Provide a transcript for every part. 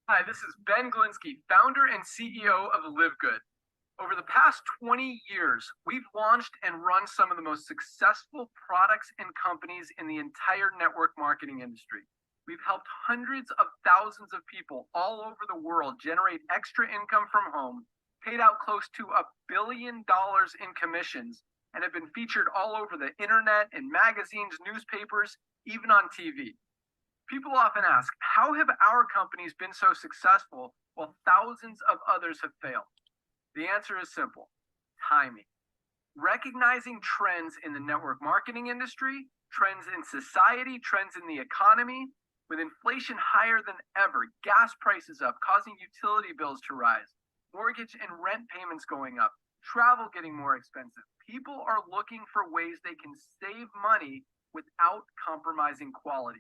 Hi, this is Ben Glinsky, founder and CEO of Live Good. Over the past 20 years, we've launched and run some of the most successful products and companies in the entire network marketing industry. We've helped hundreds of thousands of people all over the world generate extra income from home, paid out close to $1 billion in commissions, and have been featured all over the internet, in magazines, newspapers, even on TV. People often ask, how have our companies been so successful while thousands of others have failed? The answer is simple: timing. Recognizing trends in the network marketing industry, trends in society, trends in the economy, with inflation higher than ever, gas prices up, causing utility bills to rise, mortgage and rent payments going up, travel getting more expensive. People are looking for ways they can save money without compromising quality.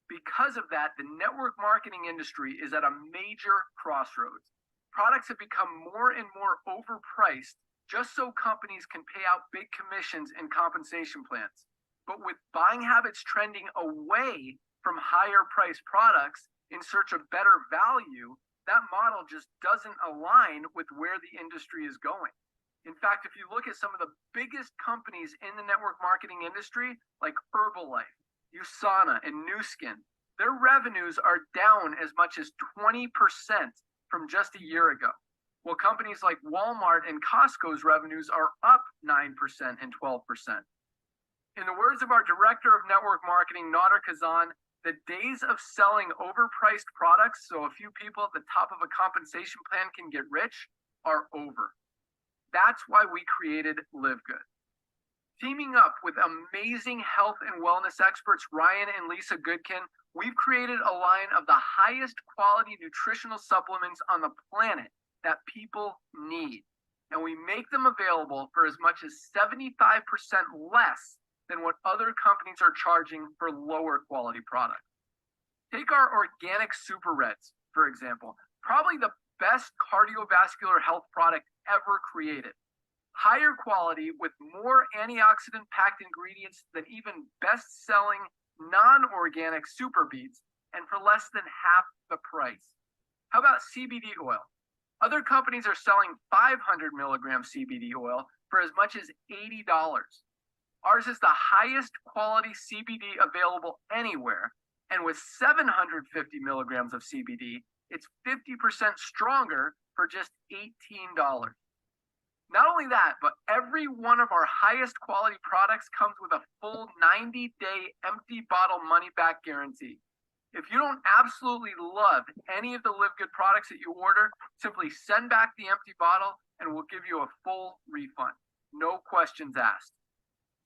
Because of that, the network marketing industry is at a major crossroads. Products have become more and more overpriced just so companies can pay out big commissions and compensation plans. But with buying habits trending away from higher priced products in search of better value, that model just doesn't align with where the industry is going. In fact, if you look at some of the biggest companies in the network marketing industry, like Herbalife, USANA, and Nu Skin, their revenues are down as much as 20% from just a year ago. While companies like Walmart and Costco's revenues are up 9% and 12%. In the words of our director of network marketing, Nader Kazan, the days of selling overpriced products so a few people at the top of a compensation plan can get rich are over. That's why we created Live Good. Teaming up with amazing health and wellness experts Ryan and Lisa Goodkin, we've created a line of the highest quality nutritional supplements on the planet that people need. And we make them available for as much as 75% less than what other companies are charging for lower quality products. Take our organic Super Reds, for example, probably the best cardiovascular health product ever created. Higher quality with more antioxidant packed ingredients than even best selling non-organic Super Beets, and for less than half the price. How about CBD oil? Other companies are selling 500 milligram CBD oil for as much as $80. Ours is the highest quality CBD available anywhere, and with 750 milligrams of CBD, it's 50% stronger for just $18. Not only that, but every one of our highest quality products comes with a full 90-day empty bottle money-back guarantee. If you don't absolutely love any of the Live Good products that you order, simply send back the empty bottle and we'll give you a full refund. No questions asked.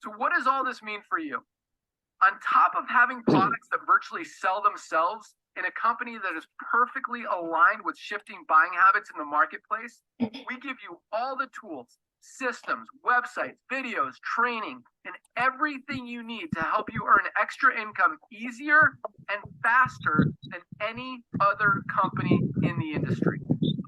So what does all this mean for you? On top of having products that virtually sell themselves in a company that is perfectly aligned with shifting buying habits in the marketplace, we give you all the tools, systems, websites, videos, training, and everything you need to help you earn extra income easier and faster than any other company in the industry.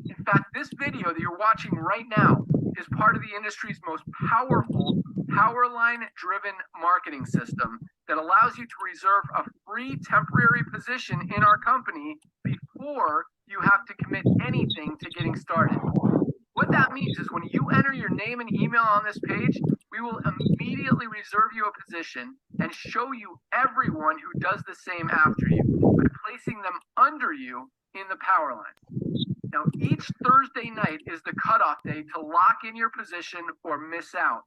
In fact, this video that you're watching right now is part of the industry's most powerful Powerline-driven marketing system that allows you to reserve a free temporary position in our company before you have to commit anything to getting started. What that means is when you enter your name and email on this page, we will immediately reserve you a position and show you everyone who does the same after you by placing them under you in the Powerline. Now, each Thursday night is the cutoff day to lock in your position or miss out.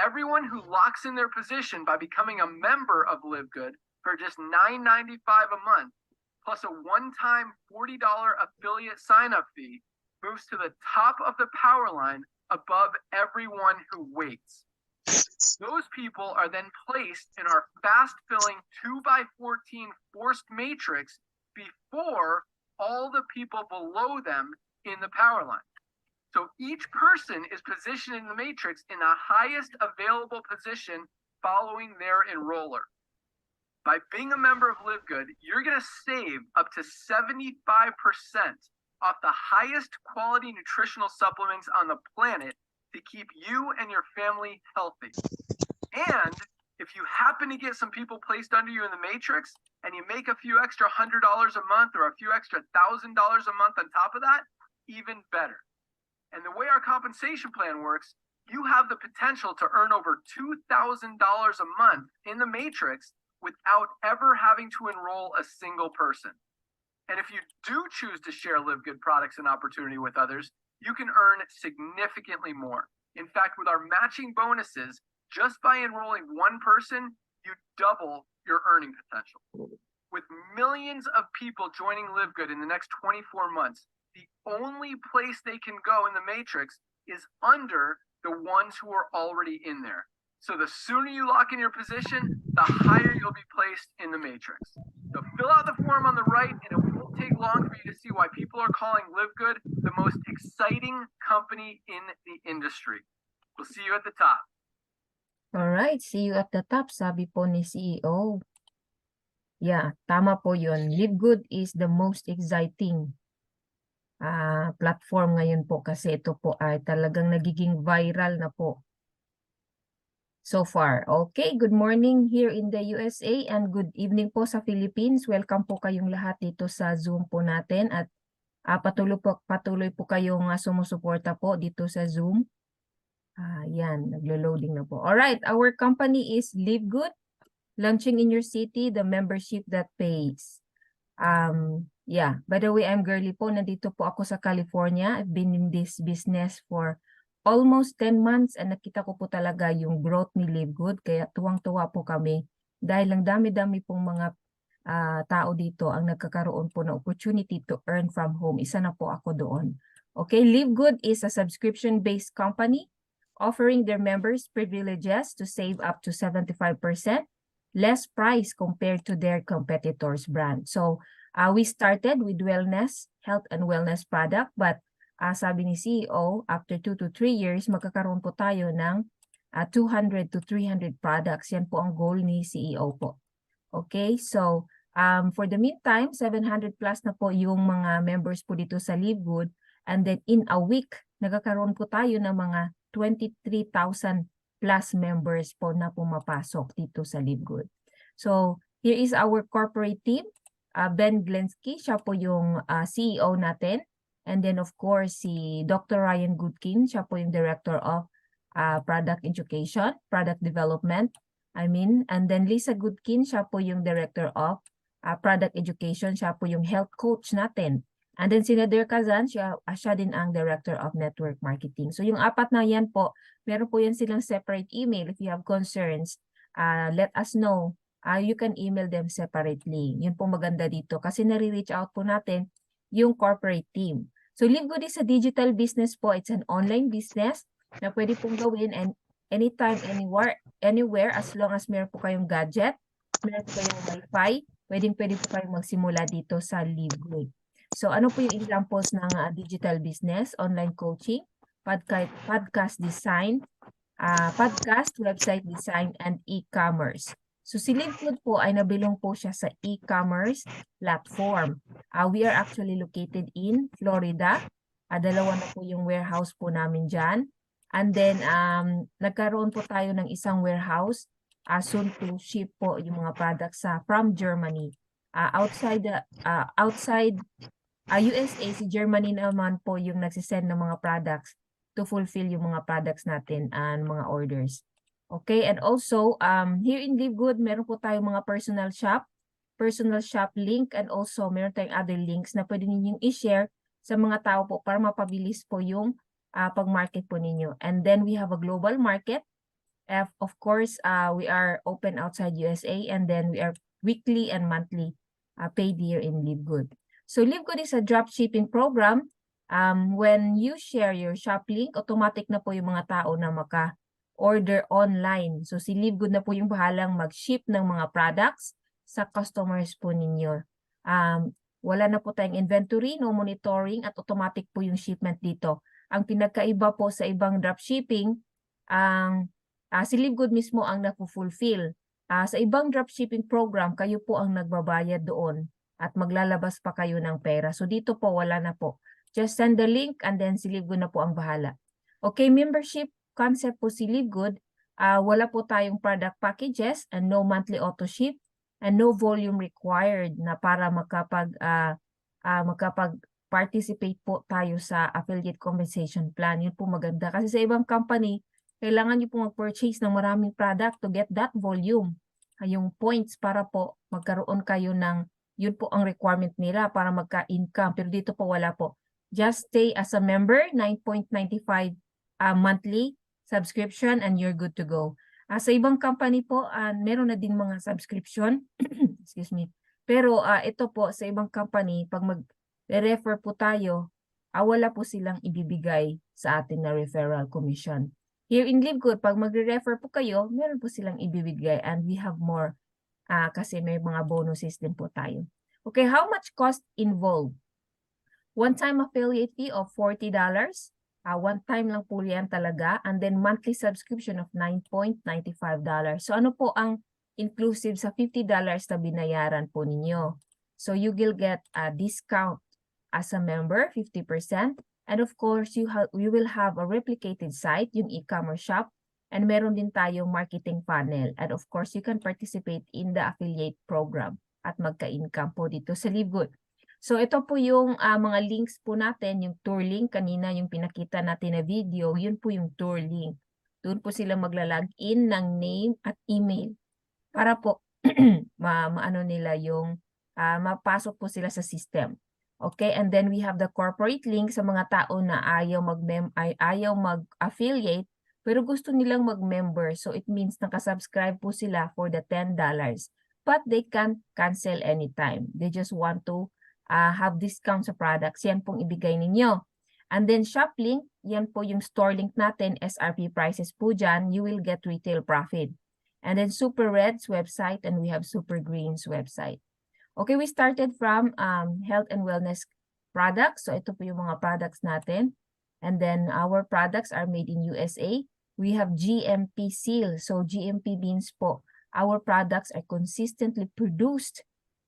Everyone who locks in their position by becoming a member of Live Good for just $9.95 a month, plus a one-time $40 affiliate sign-up fee, moves to the top of the power line above everyone who waits. Those people are then placed in our fast-filling 2x14 forced matrix before all the people below them in the power line. So each person is positioned in the matrix in the highest available position following their enroller. By being a member of Live Good, you're going to save up to 75% off the highest quality nutritional supplements on the planet to keep you and your family healthy. And if you happen happen to get some people placed under you in the matrix and you make a few extra $100 a month or a few extra $1,000 a month on top of that, even better. And the way our compensation plan works, you have the potential to earn over $2,000 a month in the matrix without ever having to enroll a single person. And if you do choose to share Live Good products and opportunity with others, you can earn significantly more. In fact, with our matching bonuses, just by enrolling one person, you double your earning potential. With millions of people joining Live Good in the next 24 months, the only place they can go in the matrix is under the ones who are already in there. So the sooner you lock in your position, the higher you'll be placed in the matrix. So fill out the form on the right, and it won't take long for you to see why people are calling Live Good the most exciting company in the industry. We'll see you at the top. Alright, see you at the top, sabi po ni CEO. Yeah, tama po yun. Live Good is the most exciting platform ngayon po kasi ito po ay talagang nagiging viral na po so far. Okay, good morning here in the USA and good evening po sa Philippines. Welcome po kayong lahat dito sa Zoom po natin at patuloy po kayong sumusuporta po dito sa Zoom. Yan, naglo-loading na po. Alright, our company is Live Good, launching in your city, the membership that pays. Yeah, by the way, I'm Girly po. Nandito po ako sa California. I've been in this business for almost 10 months and nakita ko po talaga yung growth ni Live Good. Kaya tuwang-tuwa po kami dahil ang dami-dami pong mga tao dito ang nagkakaroon po ng opportunity to earn from home. Isa na po ako doon. Okay, Live Good is a subscription-based company offering their members privileges to save up to 75% less price compared to their competitors' brand. So, we started with wellness, health and wellness product, but sabi ni CEO, after 2 to 3 years, magkakaroon po tayo ng 200 to 300 products. Yan po ang goal ni CEO po. Okay, so for the meantime, 700 plus na po yung mga members po dito sa Live Good. And then in a week, nagkakaroon po tayo ng mga 23,000 plus members po na pumapasok dito sa Live Good. So, here is our corporate team. Ben Glensky, siya po yung CEO natin. And then of course, si Dr. Ryan Goodkin, siya po yung Director of Product Education, Product Development. And then Lisa Goodkin, siya po yung Director of Product Education, siya po yung Health Coach natin. And then si Nader Kazan, siya din ang Director of Network Marketing. So yung apat na yan po, meron po yan silang separate email. If you have concerns, let us know. You can email them separately. Yun po maganda dito kasi nare-reach out po natin yung corporate team. So Live Good is a digital business po. It's an online business na pwede pong gawin and anytime, anywhere as long as meron po kayong gadget, meron po kayong wifi, pwede po kayong magsimula dito sa Live Good. So ano po yung examples ng digital business, online coaching, podcast design, podcast, website design, and e-commerce. So si Live Good po ay nabilong po siya sa e-commerce platform. We are actually located in Florida. Dalawa na po yung warehouse po namin dyan. And then nagkaroon po tayo ng isang warehouse soon to ship po yung mga products from Germany. Outside USA, si Germany naman po yung nagsisend ng mga products to fulfill yung mga products natin and mga orders. Okay, and also here in Live Good, meron po tayong mga personal shop link, and also meron tayong other links na pwede ninyong i-share sa mga tao po para mapabilis po yung pag-market po ninyo. And then we have a global market. Of course, we are open outside USA, and then we are weekly and monthly paid here in Live Good. So Live Good is a dropshipping program. When you share your shop link, automatic na po yung mga tao na order online. So si Live Good na po yung bahalang mag-ship ng mga products sa customers po ninyo. Wala na po tayong inventory, no monitoring, at automatic po yung shipment dito. Ang pinagkaiba po sa ibang dropshipping, si Live Good mismo ang napo-fulfill. Sa ibang dropshipping program, kayo po ang nagbabayad doon at maglalabas pa kayo ng pera. So dito po wala na po. Just send the link and then si Live Good na po ang bahala. Okay, membership concept po si Live Good. wala po tayong product packages and no monthly auto ship and no volume required na para makapag-participate po tayo sa affiliate compensation plan. Yun po maganda. Kasi sa ibang company, kailangan nyo po mag-purchase ng maraming product to get that volume. Yung points para po magkaroon kayo ng, yun po ang requirement nila para magka-income. Pero dito po wala po. Just stay as a member, 9.95 monthly subscription and you're good to go. Sa ibang company po, meron na din mga subscription. Excuse me. Pero ito po, sa ibang company, pag mag-refer po tayo, wala po silang ibibigay sa atin na referral commission. Here in LiveGood, pag magre-refer po kayo, meron po silang ibibigay and we have more kasi may mga bonuses din po tayo. Okay, how much cost involved? One-time affiliate fee of $40. One time lang po yan talaga. And then monthly subscription of $9.95. So ano po ang inclusive sa $50 na binayaran po ninyo? So you will get a discount as a member, 50%. And of course, you will have a replicated site, yung e-commerce shop. And meron din tayong marketing funnel. And of course, you can participate in the affiliate program at magka-income po dito sa LiveGood. So ito po yung mga links po natin, yung tour link kanina, yung pinakita natin na video, yun po yung tour link. Doon po sila magla-login ng name at email para po maano nila yung mapasok po sila sa system. Okay, and then we have the corporate link sa mga tao na ayaw mag-affiliate pero gusto nilang mag-member. So it means nakasubscribe po sila for the $10. But they can cancel anytime. They just want to have discount sa products, yan pong ibigay ninyo. And then shop link, yan po yung store link natin, SRP prices po dyan, you will get retail profit. And then Super Red's website and we have Super Green's website. Okay, we started from health and wellness products. So ito po yung mga products natin. And then our products are made in USA. We have GMP seal. So GMP means po, our products are consistently produced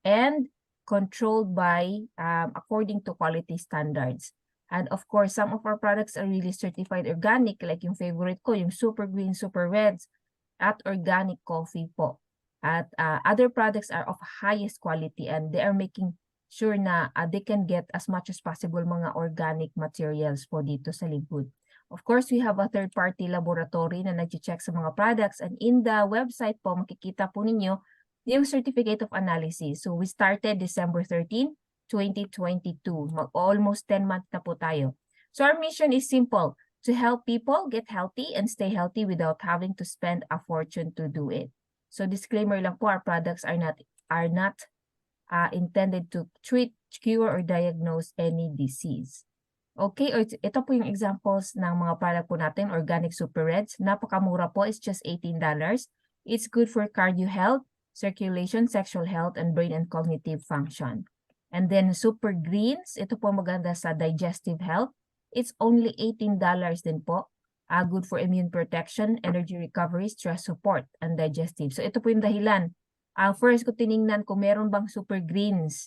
and controlled by according to quality standards. And of course, some of our products are really certified organic, like yung favorite ko, yung Super Green, Super Reds, at organic coffee po. At other products are of highest quality and they are making sure na they can get as much as possible mga organic materials po dito sa LiveGood. Of course, we have a third-party laboratory na nag-check sa mga products and in the website po, makikita po ninyo yung certificate of analysis. So we started December 13, 2022. Almost 10 months na po tayo. So our mission is simple, to help people get healthy and stay healthy without having to spend a fortune to do it. So disclaimer lang po, our products are not intended to treat, cure, or diagnose any disease. Okay, ito po yung examples ng mga product po natin, Organic Super Reds. Napakamura po, it's just $18. It's good for cardio health, circulation, sexual health, and brain and cognitive function. And then Super Greens, ito po maganda sa digestive health. It's only $18 din po. Good for immune protection, energy recovery, stress support, and digestive. So ito po yung dahilan. First ko tiningnan kung meron bang Super Greens.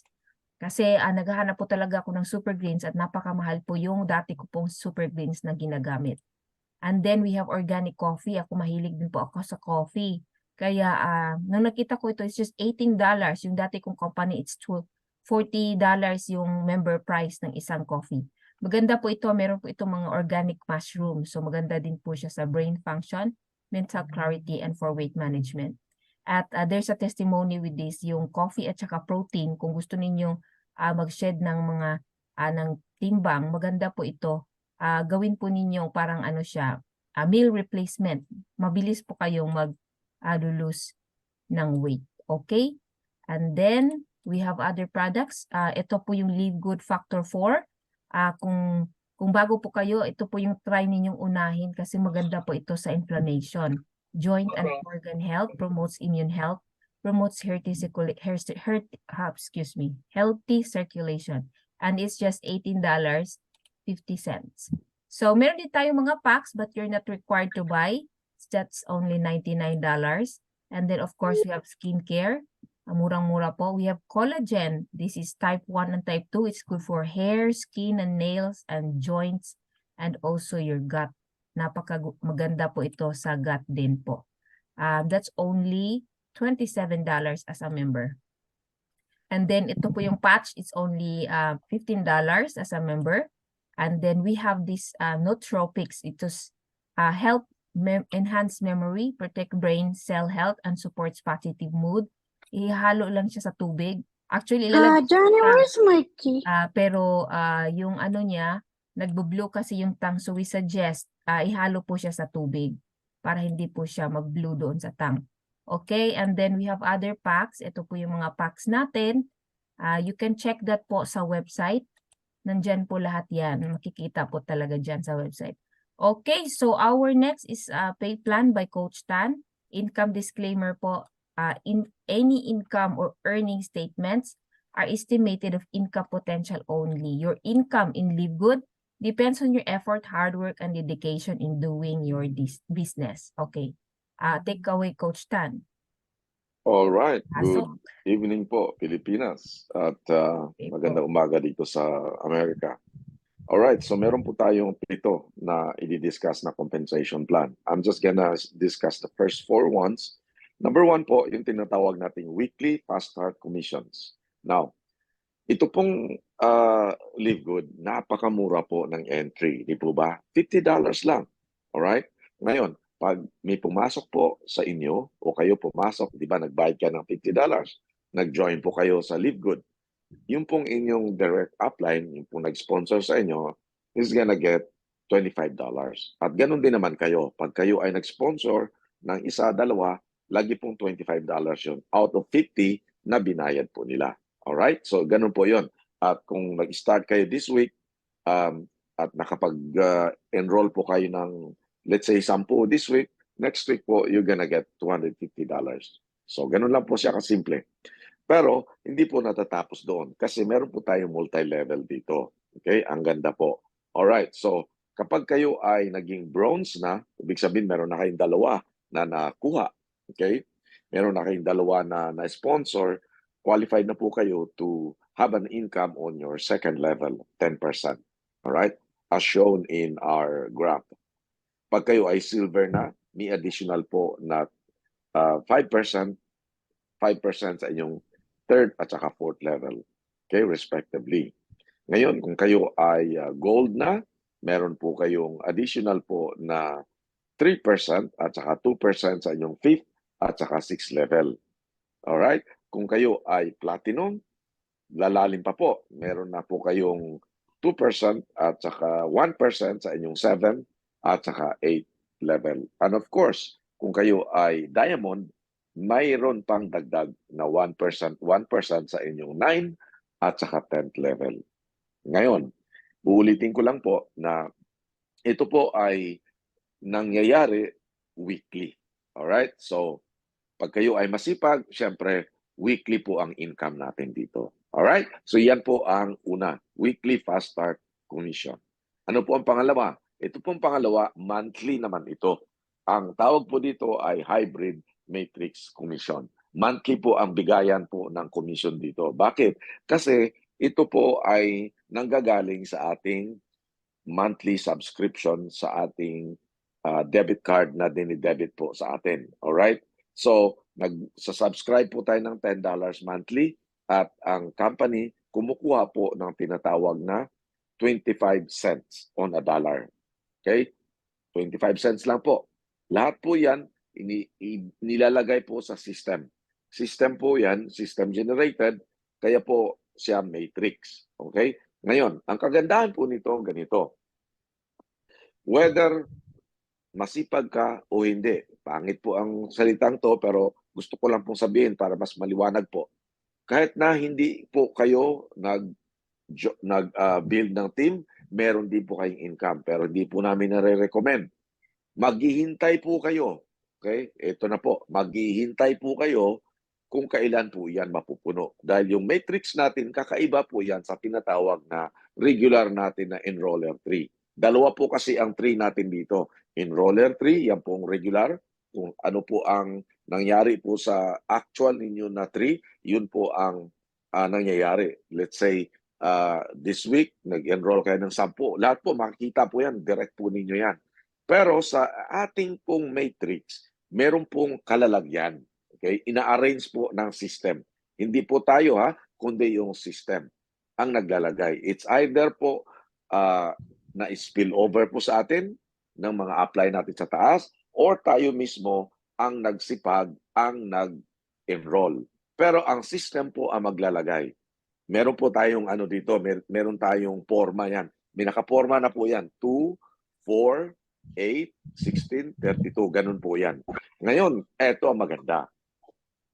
Kasi naghahanap po talaga ako ng Super Greens at napakamahal po yung dati ko pong Super Greens na ginagamit. And then we have organic coffee. Ako mahilig din po ako sa coffee. Kaya nung nakita ko ito, it's just $18. Yung dati kong company, it's $40 yung member price ng isang coffee. Maganda po ito. Meron po ito mga organic mushrooms. So maganda din po siya sa brain function, mental clarity, and for weight management. At there's a testimony with this, yung coffee at saka protein. Kung gusto ninyong mag-shed ng mga ng timbang, maganda po ito. Gawin po ninyo parang ano siya, meal replacement. Mabilis po kayong mag-lose ng weight. Okay? And then, we have other products. Ito po yung LiveGood Factor 4. Kung bago po kayo, ito po yung try ninyong unahin kasi maganda po ito sa inflammation. Joint and organ health, promotes immune health, promotes healthy circulation. And it's just $18.50. So, meron din tayong mga packs but you're not required to buy. That's only $99. And then, of course, we have skincare. Murang-mura po. We have collagen. This is type 1 and type 2. It's good for hair, skin, and nails, and joints, and also your gut Maganda po ito sa gut din po. That's only $27 as a member. And then ito po yung patch, it's only $15 as a member. And then we have this nootropics. Ito's help enhance memory, protect brain cell health, and supports positive mood. Ihalo lang siya sa tubig. Actually, ilalagay Johnny, siya, where's my key? pero yung ano niya, nagbo-blue kasi yung tang. So we suggest ihalo po siya sa tubig para hindi po siya mag-blue doon sa tang. Okay, and then we have other packs. Ito po yung mga packs natin. You can check that po sa website. Nandyan po lahat yan. Makikita po talaga dyan sa website. Okay, so our next is pay plan by Coach Tan. Income disclaimer po. In any income or earning statements are estimated of income potential only. Your income in Live Good depends on your effort, hard work, and dedication in doing your business. Okay. Take away, Coach Tan. All right. So, Good evening po, Pilipinas. At okay magandang po. umaga dito sa Amerika. All right. So meron po tayong pito na i-discuss na compensation plan. I'm just gonna discuss the first 4 ones. Number 1 po, yung tinatawag nating weekly fast start commissions. Now, ito pong Live Good, napakamura po ng entry. Di po ba? $50 lang. All right? Ngayon, pag may pumasok po sa inyo o kayo pumasok, di ba, nagbayad ka ng $50, nag-join po kayo sa Live Good, yung pong inyong direct upline, yung pong nag-sponsor sa inyo, is gonna get $25. At ganun din naman kayo. Pag kayo ay nag-sponsor ng isa, dalawa, lagi pong $25 yun out of 50 na binayad po nila. Alright? So, ganun po yun. At kung nag-start kayo this week, at nakapag-enroll po kayo ng, let's say, 10 this week, next week po, you're gonna get $250. So, ganun lang po siya kasimple. Pero, hindi po natatapos doon kasi meron po tayong multi-level dito. Okay? Ang ganda po. Alright. So, kapag kayo ay naging bronze na, ibig sabihin meron na kayong dalawa na nakuha. Okay? Meron na kayong dalawa na sponsor, qualified na po kayo to have an income on your second level, 10%. Alright? As shown in our graph. Pag kayo ay silver na, may additional po na 5% sa inyong third at saka fourth level. Okay, respectively. Ngayon, kung kayo ay gold na, meron po kayong additional po na 3% at saka 2% sa inyong fifth at saka sixth level. Alright? Kung kayo ay platinum, lalalim pa po. Meron na po kayong 2% at saka 1% sa inyong 7 at saka 8 level. And of course, kung kayo ay diamond, mayroon pang dagdag na 1% sa inyong 9 at saka 10th level. Ngayon, uulitin ko lang po na ito po ay nangyayari weekly. Alright? So, pag kayo ay masipag, syempre, weekly po ang income natin dito. Alright? So, yan po ang una, weekly fast start commission. Ano po ang pangalawa? Ito pong pangalawa, monthly naman ito. Ang tawag po dito ay hybrid matrix commission. Monthly po ang bigayan po ng commission dito. Bakit? Kasi ito po ay nanggagaling sa ating monthly subscription sa ating debit card na dinidebit po sa atin. Alright? So, subscribe po tayo ng $10 monthly at ang company kumukuha po ng tinatawag na 25 cents on a dollar. Okay? 25 cents lang po. Lahat po yan, nilalagay po sa system. System po yan, system generated, kaya po siya matrix. Okay? Ngayon, ang kagandahan po nito, ganito. Whether masipag ka o hindi, pangit po ang salitang to, pero gusto ko lang pong sabihin para mas maliwanag po. Kahit na hindi po kayo nag-build ng team, meron din po kayong income, pero hindi po namin nare-recommend. Maghihintay po kayo. Okay? Ito na po. Maghihintay po kayo kung kailan po yan mapupuno. Dahil yung matrix natin, kakaiba po yan sa tinatawag na regular natin na enroller 3. Dalawa po kasi ang 3 natin dito. Enroller 3, yan po ang regular. Kung ano po ang nangyari po sa actual ninyo na 3, yun po ang nangyayari. Let's say, this week, nag-enroll kayo ng 10. Lahat po, makikita po yan. Direct po ninyo yan. Pero sa ating pong matrix, meron pong kalalagyan. Okay? Ina-arrange po ng system. Hindi po tayo kundi yung system ang naglalagay. It's either po na spill over po sa atin ng mga apply natin sa taas or tayo mismo ang nagsipag, ang nag-enroll. Pero ang system po ang maglalagay. Meron po tayong dito, meron tayong forma yan. May nakaporma na po yan. 2, 4, 8, 16, 32. Ganun po yan. Ngayon, eto ang maganda.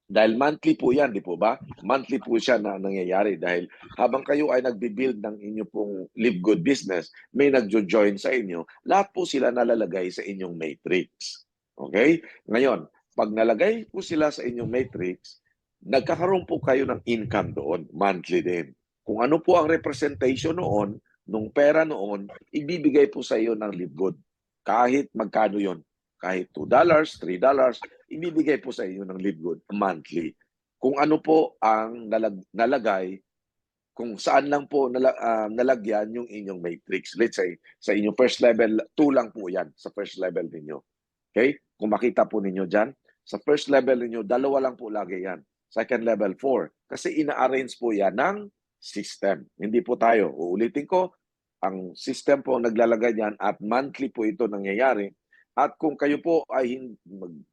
Dahil monthly po yan, di po ba? Monthly po siya na nangyayari dahil habang kayo ay nagbi-build ng inyo pong Live Good business, may nagjo-join sa inyo, lahat po sila nalalagay sa inyong matrix. Okay? Ngayon, pag nalagay po sila sa inyong matrix, nagkakaroon po kayo ng income doon, monthly din. Kung ano po ang representation noon, nung pera noon, ibibigay po sa iyo ng Live Good. Kahit magkano yon, kahit $2, $3, ibibigay po sa inyo ng Live Good monthly. Kung ano po ang nalagay, kung saan lang po nalagyan yung inyong matrix. Let's say, sa inyong first level, 2 lang po yan sa first level ninyo. Okay? Kung makita po ninyo dyan, sa first level ninyo, 2 lang po lagi yan. Second level, 4. Kasi ina-arrange po yan ng system. Hindi po tayo. Uulitin ko, ang system po naglalagay yan at monthly po ito nangyayari. At kung kayo po ay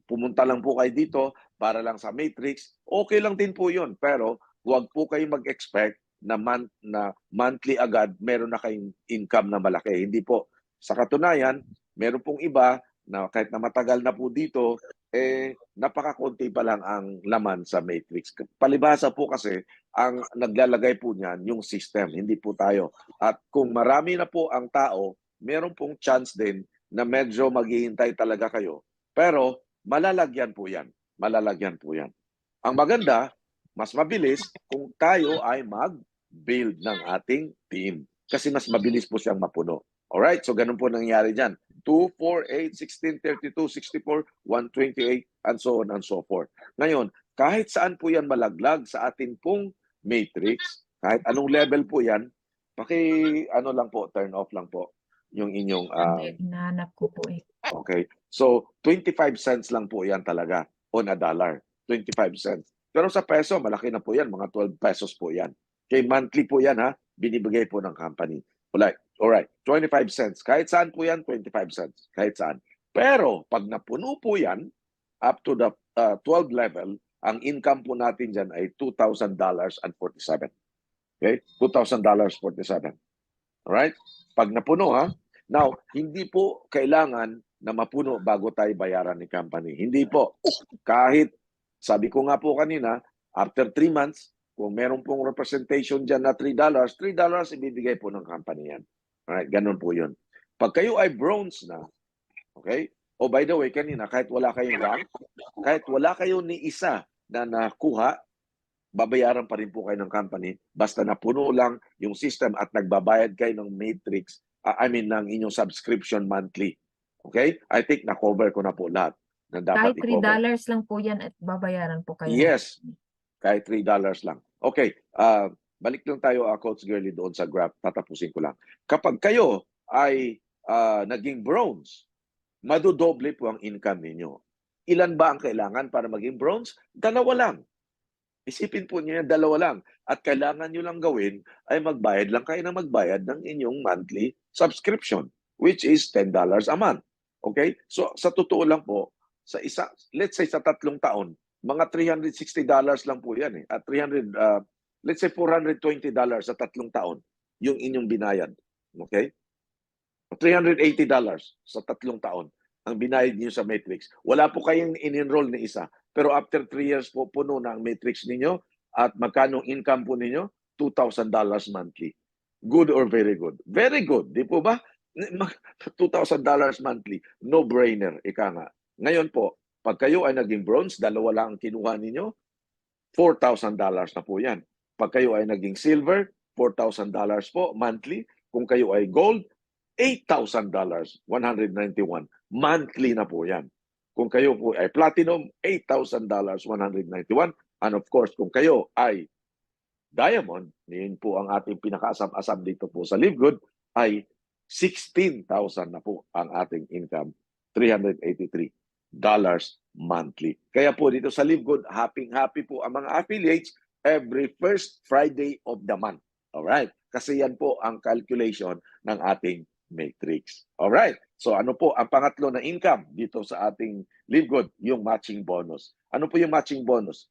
pumunta lang po kayo dito para lang sa matrix, okay lang din po yun. Pero huwag po kayo mag-expect na monthly agad meron na kayong income na malaki. Hindi po. Sa katunayan, meron pong iba na kahit na matagal na po dito, napakakunti pa lang ang laman sa matrix. Palibhasa po kasi, ang naglalagay po niyan yung system, hindi po tayo. At kung marami na po ang tao, meron pong chance din na medyo maghihintay talaga kayo. Pero malalagyan po yan. Malalagyan po yan. Ang maganda, mas mabilis kung tayo ay mag-build ng ating team. Kasi mas mabilis po siyang mapuno. Alright? So ganun po nangyayari dyan. 2, 4, 8, 16, 32, 64, 128, and so on and so forth. Ngayon, kahit saan po yan malaglag sa atin pong matrix, kahit anong level po yan, lang po, turn off lang po yung inyong Hinahanap ko po eh. okay. So 25 cents lang po 'yan talaga on a dollar. 25 cents. Pero sa peso malaki na po 'yan, mga 12 pesos po 'yan. Kay monthly po 'yan binibigay po ng company. Alright, 25 cents. Kahit saan po 'yan, 25 cents. Kahit saan. Pero pag napuno po 'yan up to the 12 level, ang income po natin diyan ay $2,000.47. Okay? $2,000.47. Alright? Pag napuno Now, hindi po kailangan na mapuno bago tayo bayaran ni company. Hindi po. Kahit, sabi ko nga po kanina, after 3 months, kung meron pong representation dyan na $3, $3 ibibigay po ng company yan. Alright, ganun po yun. Pag kayo ay bronze na, okay? Oh, by the way, kanina, kahit wala kayong rank, kahit wala kayo ni isa na nakuha, babayaran pa rin po kayo ng company basta napuno lang yung system at nagbabayad kayo ng matrix, ng inyong subscription monthly. Okay? I think na-cover ko na po lahat na dapat Kahit i-cover. $3 lang po yan at babayaran po kayo. Yes. Kahit $3 lang. Okay. Balik lang tayo, Coach Girly, doon sa graph. Tatapusin ko lang. Kapag kayo ay naging bronze, madodoble po ang income ninyo. Ilan ba ang kailangan para maging bronze? 2 lang. Isipin po niyo yan, 2 lang. At kailangan nyo lang gawin ay magbayad lang kayo na magbayad ng inyong monthly subscription, which is $10 a month. Okay? So sa totoo lang po, sa let's say sa 3 taon, mga $360 lang po yan At let's say $420 sa 3 taon yung inyong binayad. Okay? $380 sa 3 taon ang binayad niyo sa matrix. Wala po kayong in-enroll na isa. Pero after 3 years po, puno na ang matrix ninyo at magkano income po ninyo? $2,000 monthly. Good or very good? Very good, di po ba? $2,000 monthly. No-brainer, ika nga. Ngayon po, pag kayo ay naging bronze, 2 lang ang kinuha ninyo, $4,000 na po yan. Pag kayo ay naging silver, $4,000 po monthly. Kung kayo ay gold, $8,000, 191. Monthly na po yan. Kung kayo po ay platinum, $8,000, 191. And of course, kung kayo ay diamond, yun po ang ating pinakaasam-asam dito po sa Live Good, ay $16,000 na po ang ating income, $383 monthly. Kaya po dito sa Live Good, happy po ang mga affiliates every first Friday of the month. Alright? Kasi yan po ang calculation ng ating matrix. Alright? So ano po ang pangatlo na income dito sa ating Live Good? Yung matching bonus. Ano po yung matching bonus?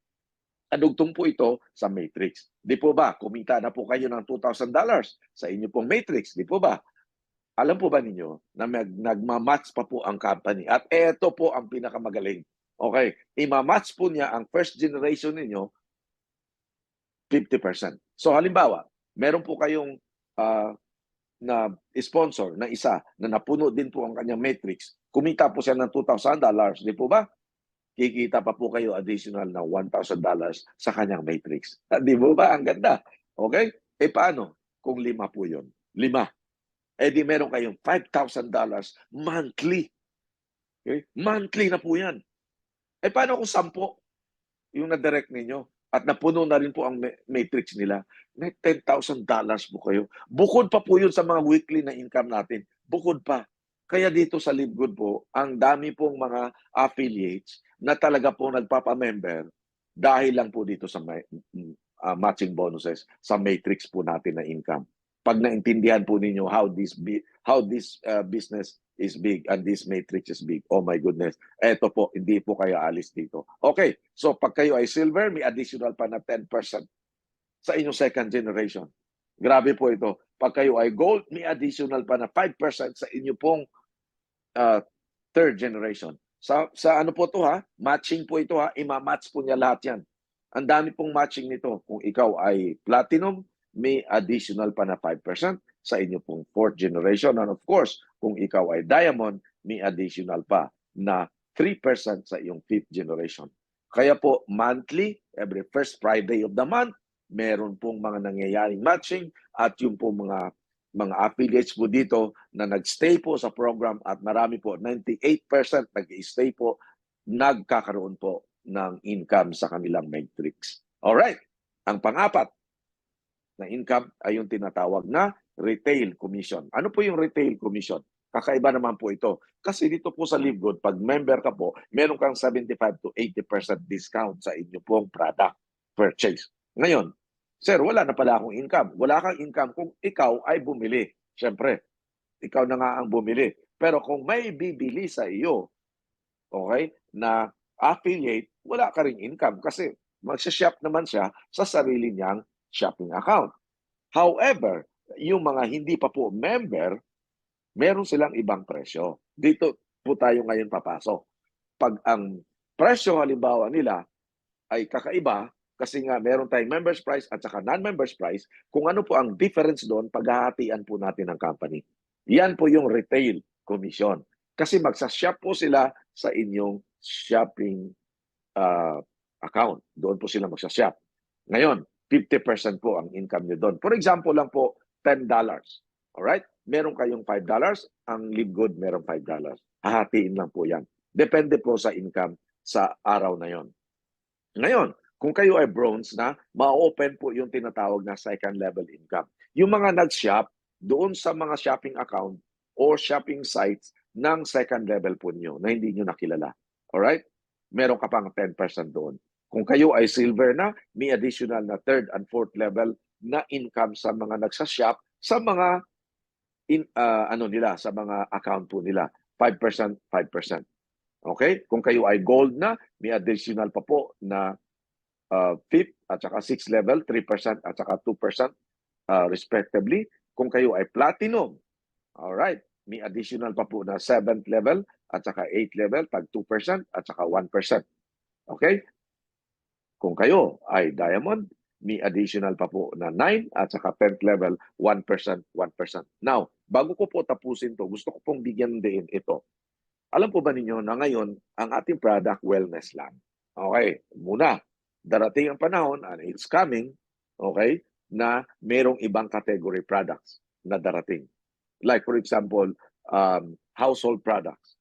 Adugtong po ito sa matrix. Di po ba? Kumita na po kayo ng $2,000 sa inyo pong matrix. Di po ba? Alam po ba ninyo na nagmamatch pa po ang company? At ito po ang pinakamagaling. Okay, imamatch po niya ang first generation ninyo 50%. So halimbawa, meron po kayong na sponsor na isa na napuno din po ang kanyang matrix. Kumita po siya ng $2,000, di po ba? Kikita pa po kayo additional na $1,000 sa kanyang matrix. Di po ba? Ang ganda. Okay? E paano kung 5 po yun? 5. Eh di meron kayong $5,000 monthly. Okay? Monthly na po yan. Eh paano kung 10 yung na-direct ninyo at napuno na rin po ang matrix nila? May $10,000 po kayo. Bukod pa po yun sa mga weekly na income natin. Bukod pa. Kaya dito sa Live Good po, ang dami pong mga affiliates na talaga po nagpapamember dahil lang po dito sa matching bonuses sa matrix po natin na income. Pag naintindihan po ninyo how this business is big and this matrix is big, oh my goodness, eto po, hindi po kayo alis dito. Okay, so pag kayo ay silver, may additional pa na 10% sa inyong second generation. Grabe po ito. Pag kayo ay gold, may additional pa na 5% sa inyo pong third generation. Sa ano po to ha? Matching po ito ha. Ima-match po niya lahat yan. Ang dami pong matching nito. Kung ikaw ay platinum, may additional pa na 5% sa inyo pong fourth generation. And of course, kung ikaw ay diamond, may additional pa na 3% sa iyong fifth generation. Kaya po, monthly, every first Friday of the month, meron pong mga nangyayaring matching at yung pong mga affiliates po dito na nagstay po sa program at marami po, 98% nag-stay po, nagkakaroon po ng income sa kanilang matrix. Alright, ang pang-apat na income ay yung tinatawag na retail commission. Ano po yung retail commission? Kakaiba naman po ito. Kasi dito po sa Live Good, pag member ka po, meron kang 75 to 80% discount sa inyo pong product purchase. Ngayon, sir, wala na pala akong income. Wala kang income kung ikaw ay bumili. Siyempre, ikaw na nga ang bumili. Pero kung may bibili sa iyo, okay, na affiliate, wala ka ring income kasi magsashop naman siya sa sarili niyang shopping account. However, yung mga hindi pa po member, meron silang ibang presyo. Dito po tayo ngayon papasok. Pag ang presyo halimbawa nila ay kakaiba, kasi nga meron tayong members price at saka non-members price, kung ano po ang difference doon, paghahatian po natin ng company. Yan po yung retail commission. Kasi magsashop po sila sa inyong shopping account. Doon po sila magsashop. Ngayon, 50% po ang income nyo doon. For example lang po, $10. Alright? Meron kayong $5, ang Live Good meron $5. Hahatiin lang po yan. Depende po sa income sa araw na yon. Ngayon, kung kayo ay bronze na, ma-open po yung tinatawag na second level income. Yung mga nag-shop doon sa mga shopping account or shopping sites ng second level po nyo na hindi nyo nakilala. Alright? Meron ka pang 10% doon. Kung kayo ay silver na, may additional na third and fourth level na income sa mga nagsashop sa mga sa mga account po nila. 5%, 5%. Okay? Kung kayo ay gold na, may additional pa po na fifth at saka sixth level, 3% at saka 2% respectively. Kung kayo ay platinum, alright, may additional pa po na 7th level at saka 8th level, tag 2% at saka 1%. Okay? Kung kayo ay diamond, may additional pa po na 9 at saka 10th level, 1%, 1%. Now, bago ko po tapusin to, gusto ko pong bigyan din ito. Alam po ba ninyo na ngayon, ang ating product, wellness lang. Okay, muna, darating ang panahon, and it's coming, okay, na merong ibang category products na darating. Like for example, household products.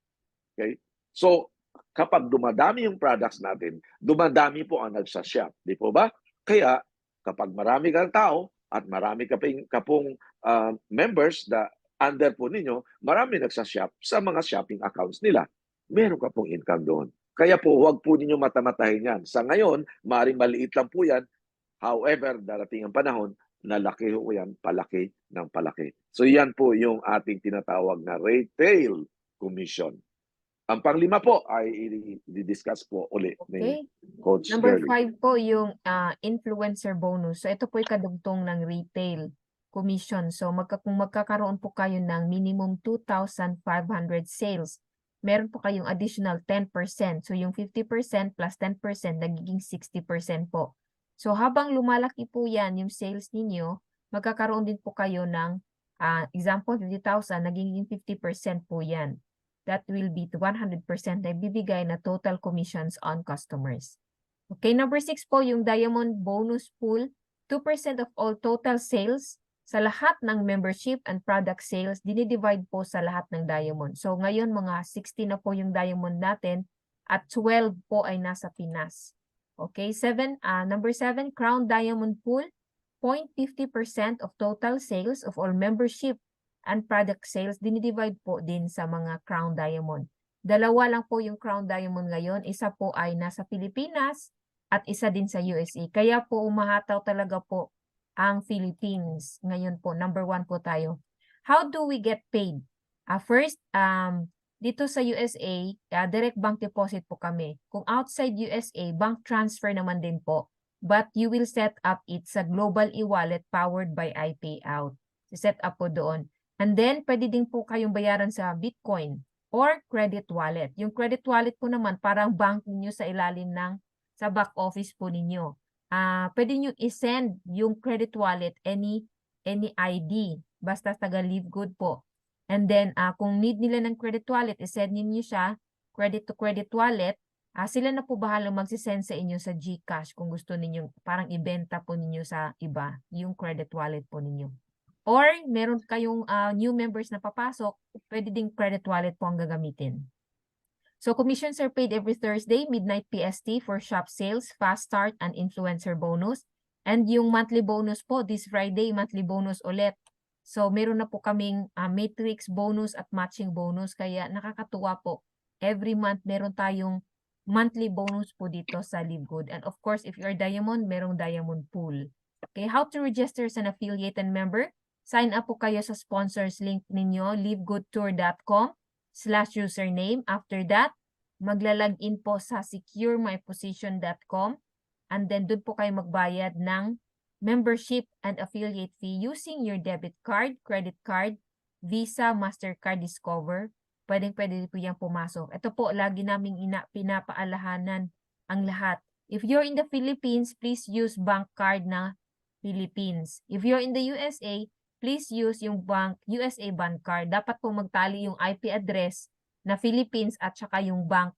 Okay? So, kapag dumadami yung products natin, dumadami po ang nagsashop. Di po ba? Kaya, kapag marami kang tao at marami ka pong members na under po ninyo, marami nagsashop sa mga shopping accounts nila. Meron ka pong income doon. Kaya po, huwag po ninyo matamatahin yan. Sa ngayon, maaaring maliit lang po yan. However, darating ang panahon, na laki ho yan, palaki ng palaki. So yan po yung ating tinatawag na retail commission. Ang panglima po ay i-discuss po uli ni Okay. Coach Number Shirley. 5 po yung influencer bonus. So ito po yung kadugtong ng retail commission. So kung magkakaroon po kayo ng minimum 2,500 sales, meron po kayong additional 10%. So yung 50% plus 10% nagiging 60% po. So habang lumalaki po yan yung sales ninyo, magkakaroon din po kayo ng example 50,000, nagiging 50% po yan. That will be 100% na ibibigay na total commissions on customers. Okay, number 6 po yung Diamond Bonus Pool. 2% of all total sales sa lahat ng membership and product sales, dinidivide po sa lahat ng Diamond. So ngayon mga 60 na po yung Diamond natin at 12 po ay nasa Pinas. Okay, number 7, Crown Diamond Pool. 0.50% of total sales of all membership and product sales, dinidivide po din sa mga Crown Diamond. Dalawa lang po yung Crown Diamond ngayon. Isa po ay nasa Pilipinas at isa din sa USA. Kaya po umahataw talaga po ang Philippines. Ngayon po, number 1 po tayo. How do we get paid? First, dito sa USA, direct bank deposit po kami. Kung outside USA, bank transfer naman din po. But you will set up it sa Global e-wallet powered by iPayout. Set up po doon. And then, pwede din po kayong bayaran sa Bitcoin or credit wallet. Yung credit wallet po naman, parang bank ninyo sa ilalim ng, sa back office po ninyo. Pwede nyo i-send yung credit wallet, any ID, basta taga Livegood po. And then, kung need nila ng credit wallet, i-send ninyo siya, credit to credit wallet, sila na po bahala magsisend sa inyo sa GCash kung gusto ninyo, parang ibenta po ninyo sa iba, yung credit wallet po ninyo. Or meron kayong new members na papasok, pwede ding credit wallet po ang gagamitin. So commissions are paid every Thursday, midnight PST for shop sales, fast start, and influencer bonus. And yung monthly bonus po, this Friday, monthly bonus ulit. So meron na po kaming matrix bonus at matching bonus, kaya nakakatuwa po. Every month meron tayong monthly bonus po dito sa Livegood. And of course, if you're Diamond, merong Diamond Pool. Okay, how to register as an affiliate and member? Sign up po kayo sa sponsors link ninyo, livegoodtour.com/username. After that, maglalagin po sa securemyposition.com and then doon po kayo magbayad ng membership and affiliate fee using your debit card, credit card, Visa, MasterCard, Discover. Pwede po yan pumasok. Ito po, lagi naming pinapaalahanan ang lahat. If you're in the Philippines, please use bank card na Philippines. If you're in the USA, please use yung USA bank card. Dapat po magtali yung IP address na Philippines at saka yung bank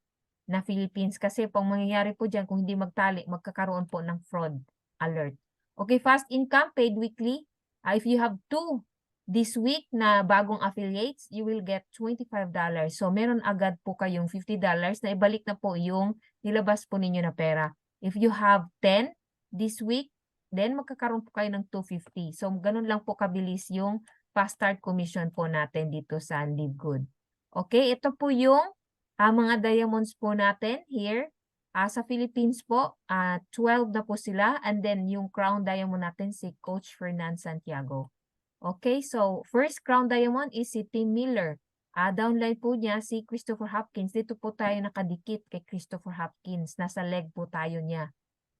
na Philippines. Kasi pang mangyayari po dyan, kung hindi magtali, magkakaroon po ng fraud alert. Okay, fast income, paid weekly. If you have 2 this week na bagong affiliates, you will get $25. So meron agad po kayong $50 na ibalik na po yung nilabas po ninyo na pera. If you have 10 this week, then magkakaroon po kayo ng 250. So, ganun lang po kabilis yung fast start commission po natin dito sa Livegood. Okay, ito po yung mga diamonds po natin here. Sa Philippines po, 12 na po sila. And then, yung crown diamond natin si Coach Fernan Santiago. Okay, so first crown diamond is si Tim Miller. Downline po niya si Christopher Hopkins. Dito po tayo nakadikit kay Christopher Hopkins. Nasa leg po tayo niya.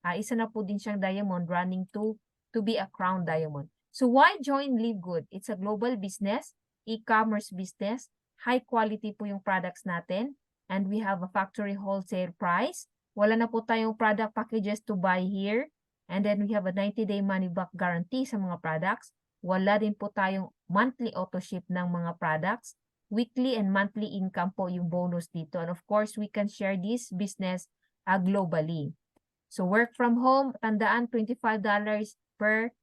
Isa na po din siyang diamond running to be a crown diamond. So why join Livegood? It's a global business, e-commerce business, high quality po yung products natin, and we have a factory wholesale price. Wala na po tayong product packages to buy here, and then we have a 90-day money back guarantee sa mga products. Wala din po tayong monthly auto ship ng mga products. Weekly and monthly income po yung bonus dito. And of course, we can share this business globally. So work from home, tandaan $25 per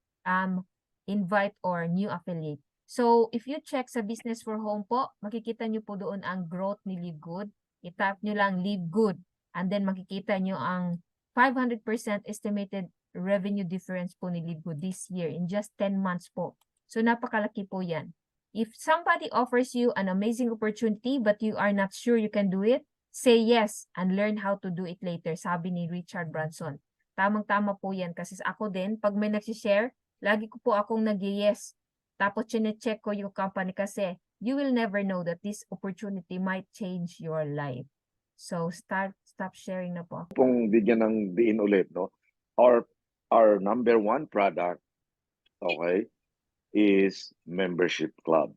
invite or new affiliate. So if you check sa business for home po, makikita nyo po doon ang growth ni Livegood. I-tap nyo lang Livegood and then makikita nyo ang 500% estimated revenue difference po ni Livegood this year in just 10 months po. So napakalaki po yan. If somebody offers you an amazing opportunity but you are not sure you can do it, say yes and learn how to do it later, sabi ni Richard Branson. Tamang-tama po yan kasi ako din, pag may nagsishare, lagi ko po akong nag-yes. Tapos chine-check ko yung company kasi you will never know that this opportunity might change your life. So stop sharing na po. Pong bigyan ng diin ulit, no? Our number one product, okay, is membership club.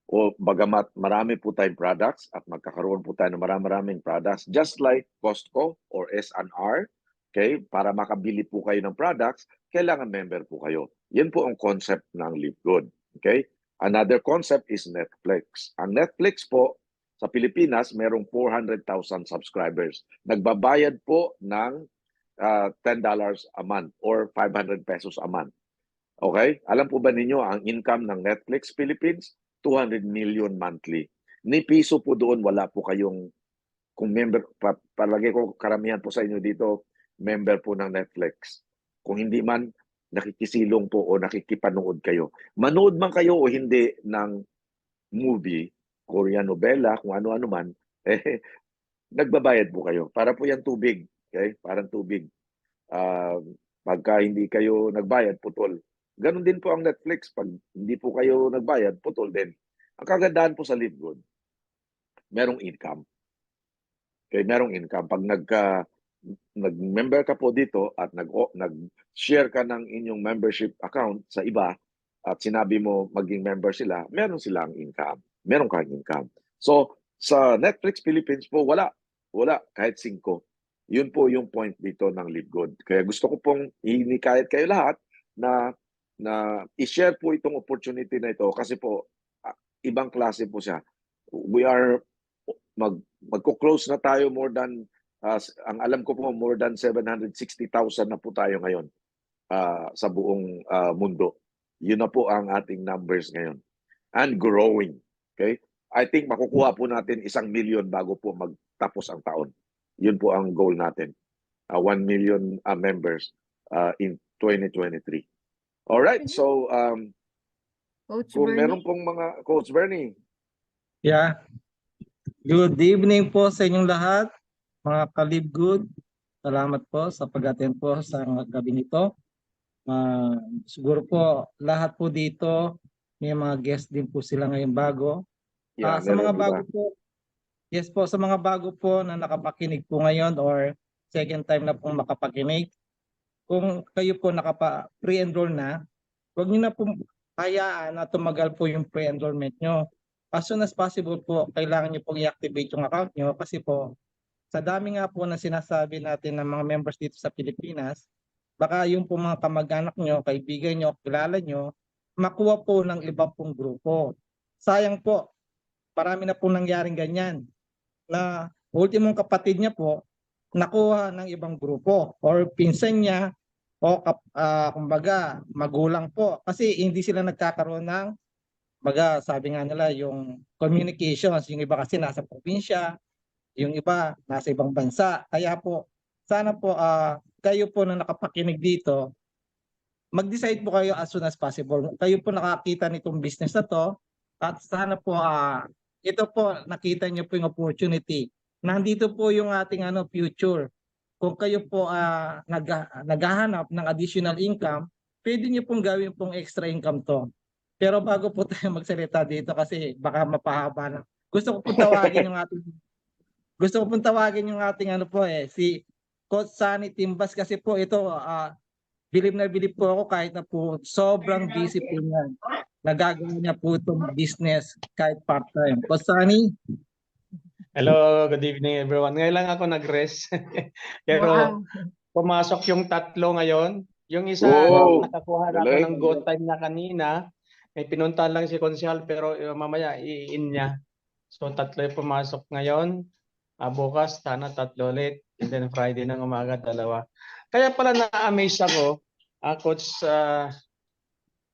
O bagamat marami po tayong products at magkakaroon po tayo ng maraming products, just like Costco or S&R, okay, para makabili po kayo ng products, kailangan member po kayo. Yan po ang concept ng Live Good, okay? Another concept is Netflix. Ang Netflix po sa Pilipinas, merong 400,000 subscribers. Nagbabayad po ng $10 a month or 500 pesos a month. Okay? Alam po ba ninyo ang income ng Netflix Philippines? 200 million monthly. Ni piso po doon, wala po kayong, kung member, palagi ko karamihan po sa inyo dito, member po ng Netflix. Kung hindi man, nakikisilong po o nakikipanood kayo. Manood man kayo o hindi ng movie, Korean novela, kung ano-ano man, nagbabayad po kayo. Para po yan tubig. Okay? Parang tubig. Pagka hindi kayo nagbayad, putol. Ganon din po ang Netflix. Pag hindi po kayo nagbayad, putol din. Ang kagandahan po sa Live Good, merong income. Okay, merong income. Pag nag-member ka po dito at nag-share ka ng inyong membership account sa iba at sinabi mo maging member sila, meron silang income. Meron kang income. So, sa Netflix Philippines po, wala. Wala, kahit 5. Yun po yung point dito ng Live Good. Kaya gusto ko pong inikayat kayo lahat na i-share po itong opportunity na ito kasi po ibang klase po siya. We are magko-close na tayo more than ang alam ko po more than 760,000 na po tayo ngayon sa buong mundo. Yun na po ang ating numbers ngayon. And growing. Okay? I think makukuha po natin 1 million bago po magtapos ang taon. Yun po ang goal natin. 1 million members in 2023. All right. So Coach kung Bernie? meron pong mga Coach Bernie. Yeah. Good evening po sa inyong lahat, mga ka-Live Good. Salamat po sa pag-attend po sa gabi nito. Siguro po lahat po dito may mga guest din po sila ngayon bago. Yeah, Sa mga meron bago iba. po, yes po, sa mga bago po na nakapakinig po ngayon or second time na pong makapakinig, kung kayo po pre-enroll na, huwag niyo na po hayaan na tumagal po yung pre-enrollment nyo. As soon as possible po, kailangan nyo pong i-activate yung account nyo kasi po, sa dami nga po na sinasabi natin ng mga members dito sa Pilipinas, baka yung po mga kamag-anak nyo, kaibigan nyo, kilala nyo, makuha po ng iba pong grupo. Sayang po, marami na po nangyaring ganyan na ultimong kapatid niya po, nakuha ng ibang grupo or pinsan niya o kumbaga magulang po kasi hindi sila nagkakaroon ng sabi nga nila yung communications, yung iba kasi nasa probinsya, yung iba nasa ibang bansa. Kaya po sana po kayo po na nakapakinig dito, mag-decide po kayo as soon as possible. Kayo po nakakita nitong business na to at sana po ito po nakita niyo po yung opportunity. Nandito po yung ating future. Kung kayo po naghahanap ng additional income, pwede niyo pong gawin pong extra income to. Pero bago po tayo magsalita dito kasi baka mapahaba na. Gusto ko pong tawagin yung ating si Coach Sunny Timbas kasi po ito bilib na bilib po ako kahit na po sobrang busy po niya. Nagagawa niya po itong business kahit part-time. Coach Sunny? Hello, good evening everyone. Ngayon lang ako nag-rest. Pero Wow. pumasok yung 3 ngayon. Yung isa, Wow, nakakuha na ako galing. ng go time na kanina. May pinuntahan lang si Konsyal pero mamaya i-in niya. So 3 yung pumasok ngayon. Bukas, sana 3 ulit. And then Friday ng umaga, 2. Kaya pala na-amaze ako, Coach,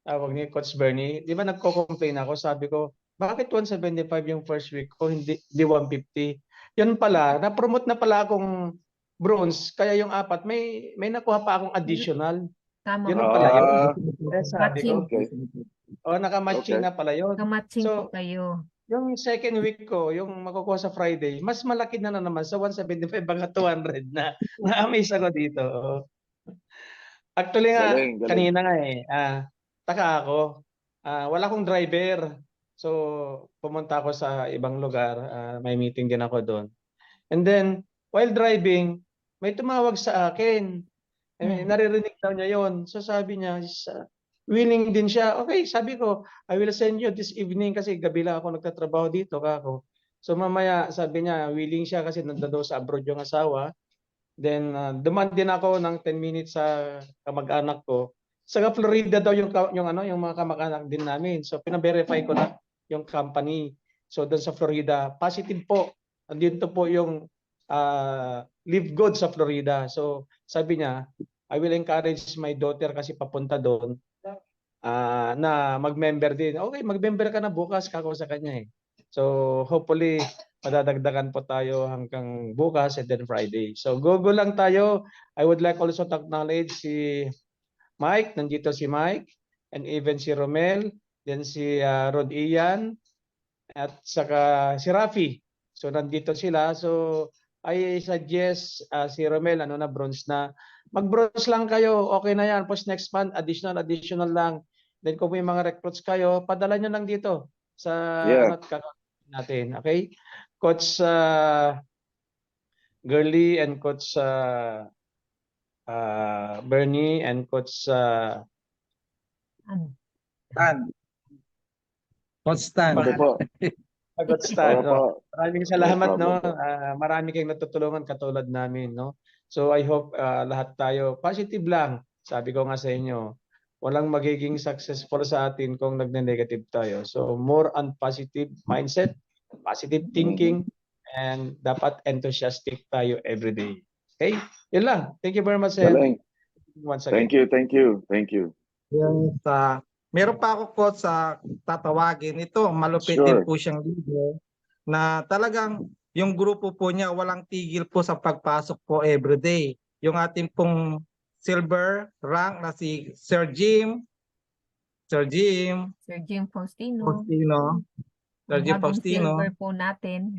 tawag ni Coach Bernie. Di ba nagko-complain ako? Sabi ko, bakit 175 yung first week ko, hindi 150? Yan pala, na-promote na pala akong bronze, kaya yung 4, may nakuha pa akong additional. Tama Yun po. pala yun. Ah, Kaya sabi ko, okay. O, nakamatching Okay. na pala yun. Kamatching po So, kayo. yung second week ko, yung makukuha sa Friday, mas malaki na naman sa 175 hanggang 200 na. Na-amaze ako dito. Oo. Actually nga, Galing, galing. kanina nga taka ako. Wala akong driver. So, pumunta ako sa ibang lugar. May meeting din ako doon. And then, while driving, may tumawag sa akin. Naririnig daw niya yon. So sabi niya, willing din siya. Okay, sabi ko, I will send you this evening kasi gabi lang ako nagtatrabaho dito kako. So mamaya, sabi niya, willing siya kasi nandoon daw sa abroad yung asawa. Then, dumaan din ako ng 10 minutes sa kamag-anak ko. Sa Florida daw yung mga kamag-anak din namin. So pina-verify ko na yung company. So doon sa Florida, positive po. Andito po yung Live Good sa Florida. So sabi niya, I will encourage my daughter kasi papunta doon na mag-member din. Okay, mag-member ka na bukas kako sa kanya eh. So hopefully madadagdagan po tayo hanggang bukas and then Friday. So go lang tayo. I would like also to acknowledge si Mike, nandito si Mike, and even si Romel, then si Rod Ian, at saka si Rafi. So nandito sila. So I suggest si Romel, bronze na. Mag-bronze lang kayo, okay na yan. Post next month, additional lang. Then kung may mga recruits kayo, padala nyo lang dito sa Yeah. natin. Okay? Coach Gurley and Coach Bernie and Coach Stan. Coach Stan. Okay po. Coach Stan. Okay po. Maraming No salamat, problem no? po. Marami kayong natutulungan katulad namin, no? So I hope lahat tayo positive lang. Sabi ko nga sa inyo, walang magiging successful sa atin kung nagne-negative tayo. So more on positive mindset, positive thinking, and dapat enthusiastic tayo every day. Okay? Yun lang. Thank you very much, and Galing. once again. Thank you. Yung meron pa ako po sa tatawagin. Ito, malupit Sure. din po siyang leader na talagang yung grupo po niya walang tigil po sa pagpasok po everyday. Yung ating pong silver rank na si Sir Jim Sir Jim Faustino. Sir Jim Bagong Faustino. silver po natin.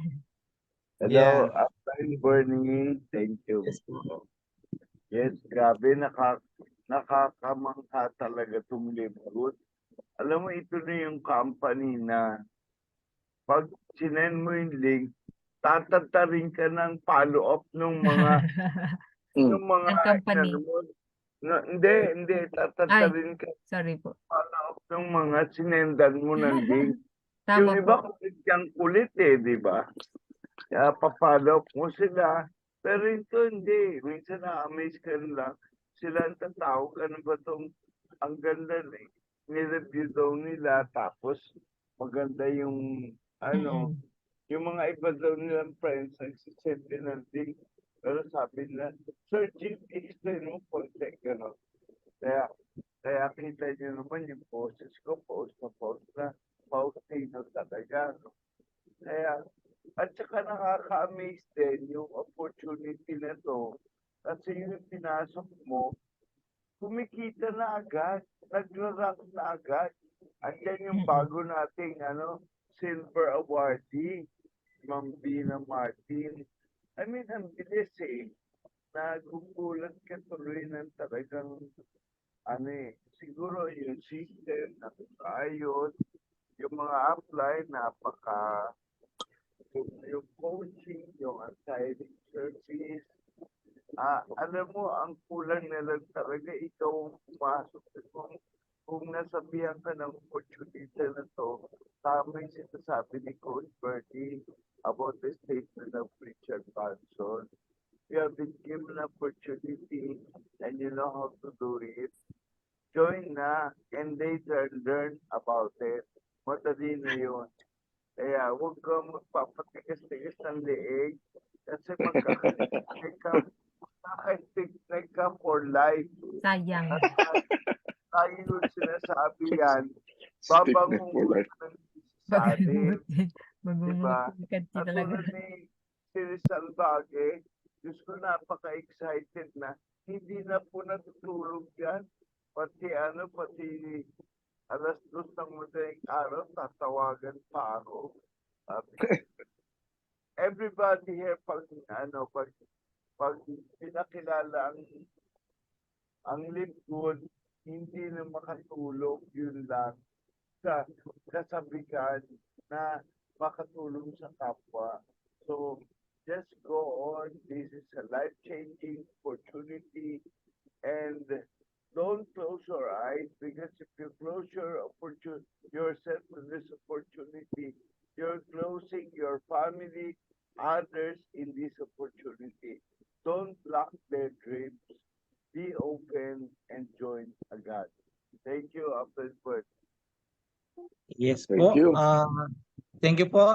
Hello, Yeah. After Bernie. Thank you. Yes po. Yes, grabe, nakakamangha talaga itong Livegood. Alam mo, ito na yung company na pag sinend mo yung link, tatatarin ka ng follow-up ng mga ng mga Ang company. ano mo. Hindi, tatatarin ka Sorry po. follow-up ng mga sinendan mo ng link. Tama Yung iba po. kulit di ba? Kaya pa-follow up mo sila. Pero ito hindi. Minsan na-amaze ka lang. Sila ang tatawag. Ano ba itong ang ganda ni-review daw nila. Tapos maganda yung yung mga iba daw nilang friends nagsisend din ng link. Pero sabi nila, Sir Jim, explain mo contact. Kaya kita nyo naman yung posts ko. Post na Faustino talaga. No? Kaya, at saka nakaka-amaze din yung opportunity na to. Kasi yung pinasok mo, kumikita na agad, nag-rank na agad. Andiyan yung bago nating silver awardee, Ma'am Bina Martin. I mean, ang bilis nagugulat ka tuloy ng talagang siguro yung system, nakakayos, yung mga apply, yung coaching, yung anxiety service. Alam mo, ang kulang na lang talaga ikaw pumasok. Kung nasabihan ka ng opportunity na to, tama yung sinasabi ni Coach Bertie about the statement of Richard Branson. You have been given an opportunity and you know how to do it. Join na and later learn about it. Madali na yun. Kaya huwag ka magpapatigas-tigas ng leeg kasi magkakaintinag ka for life. Sayang. Tayo yung sinasabi yan. Stick na for life. Babangungot sa atin. Magungungot At talaga. tulad ni Rizal Bague, Diyos ko napaka-excited na hindi na po natutulog yan. Pati alas 2 ng madaling araw, tatawagan pa ako. Sabi, everybody here, pag pinakilala ang Lipgood, hindi na makatulong, yun lang, sa kasabihan na makatulong sa kapwa. So, just go on. This is a life-changing opportunity, and don't close your eyes, because if you close yourself to this opportunity, you're closing your family, others in this opportunity. Don't block their dreams. Be open and join agad. Thank you, Apple Bird. Yes Thank po. you. Thank you po.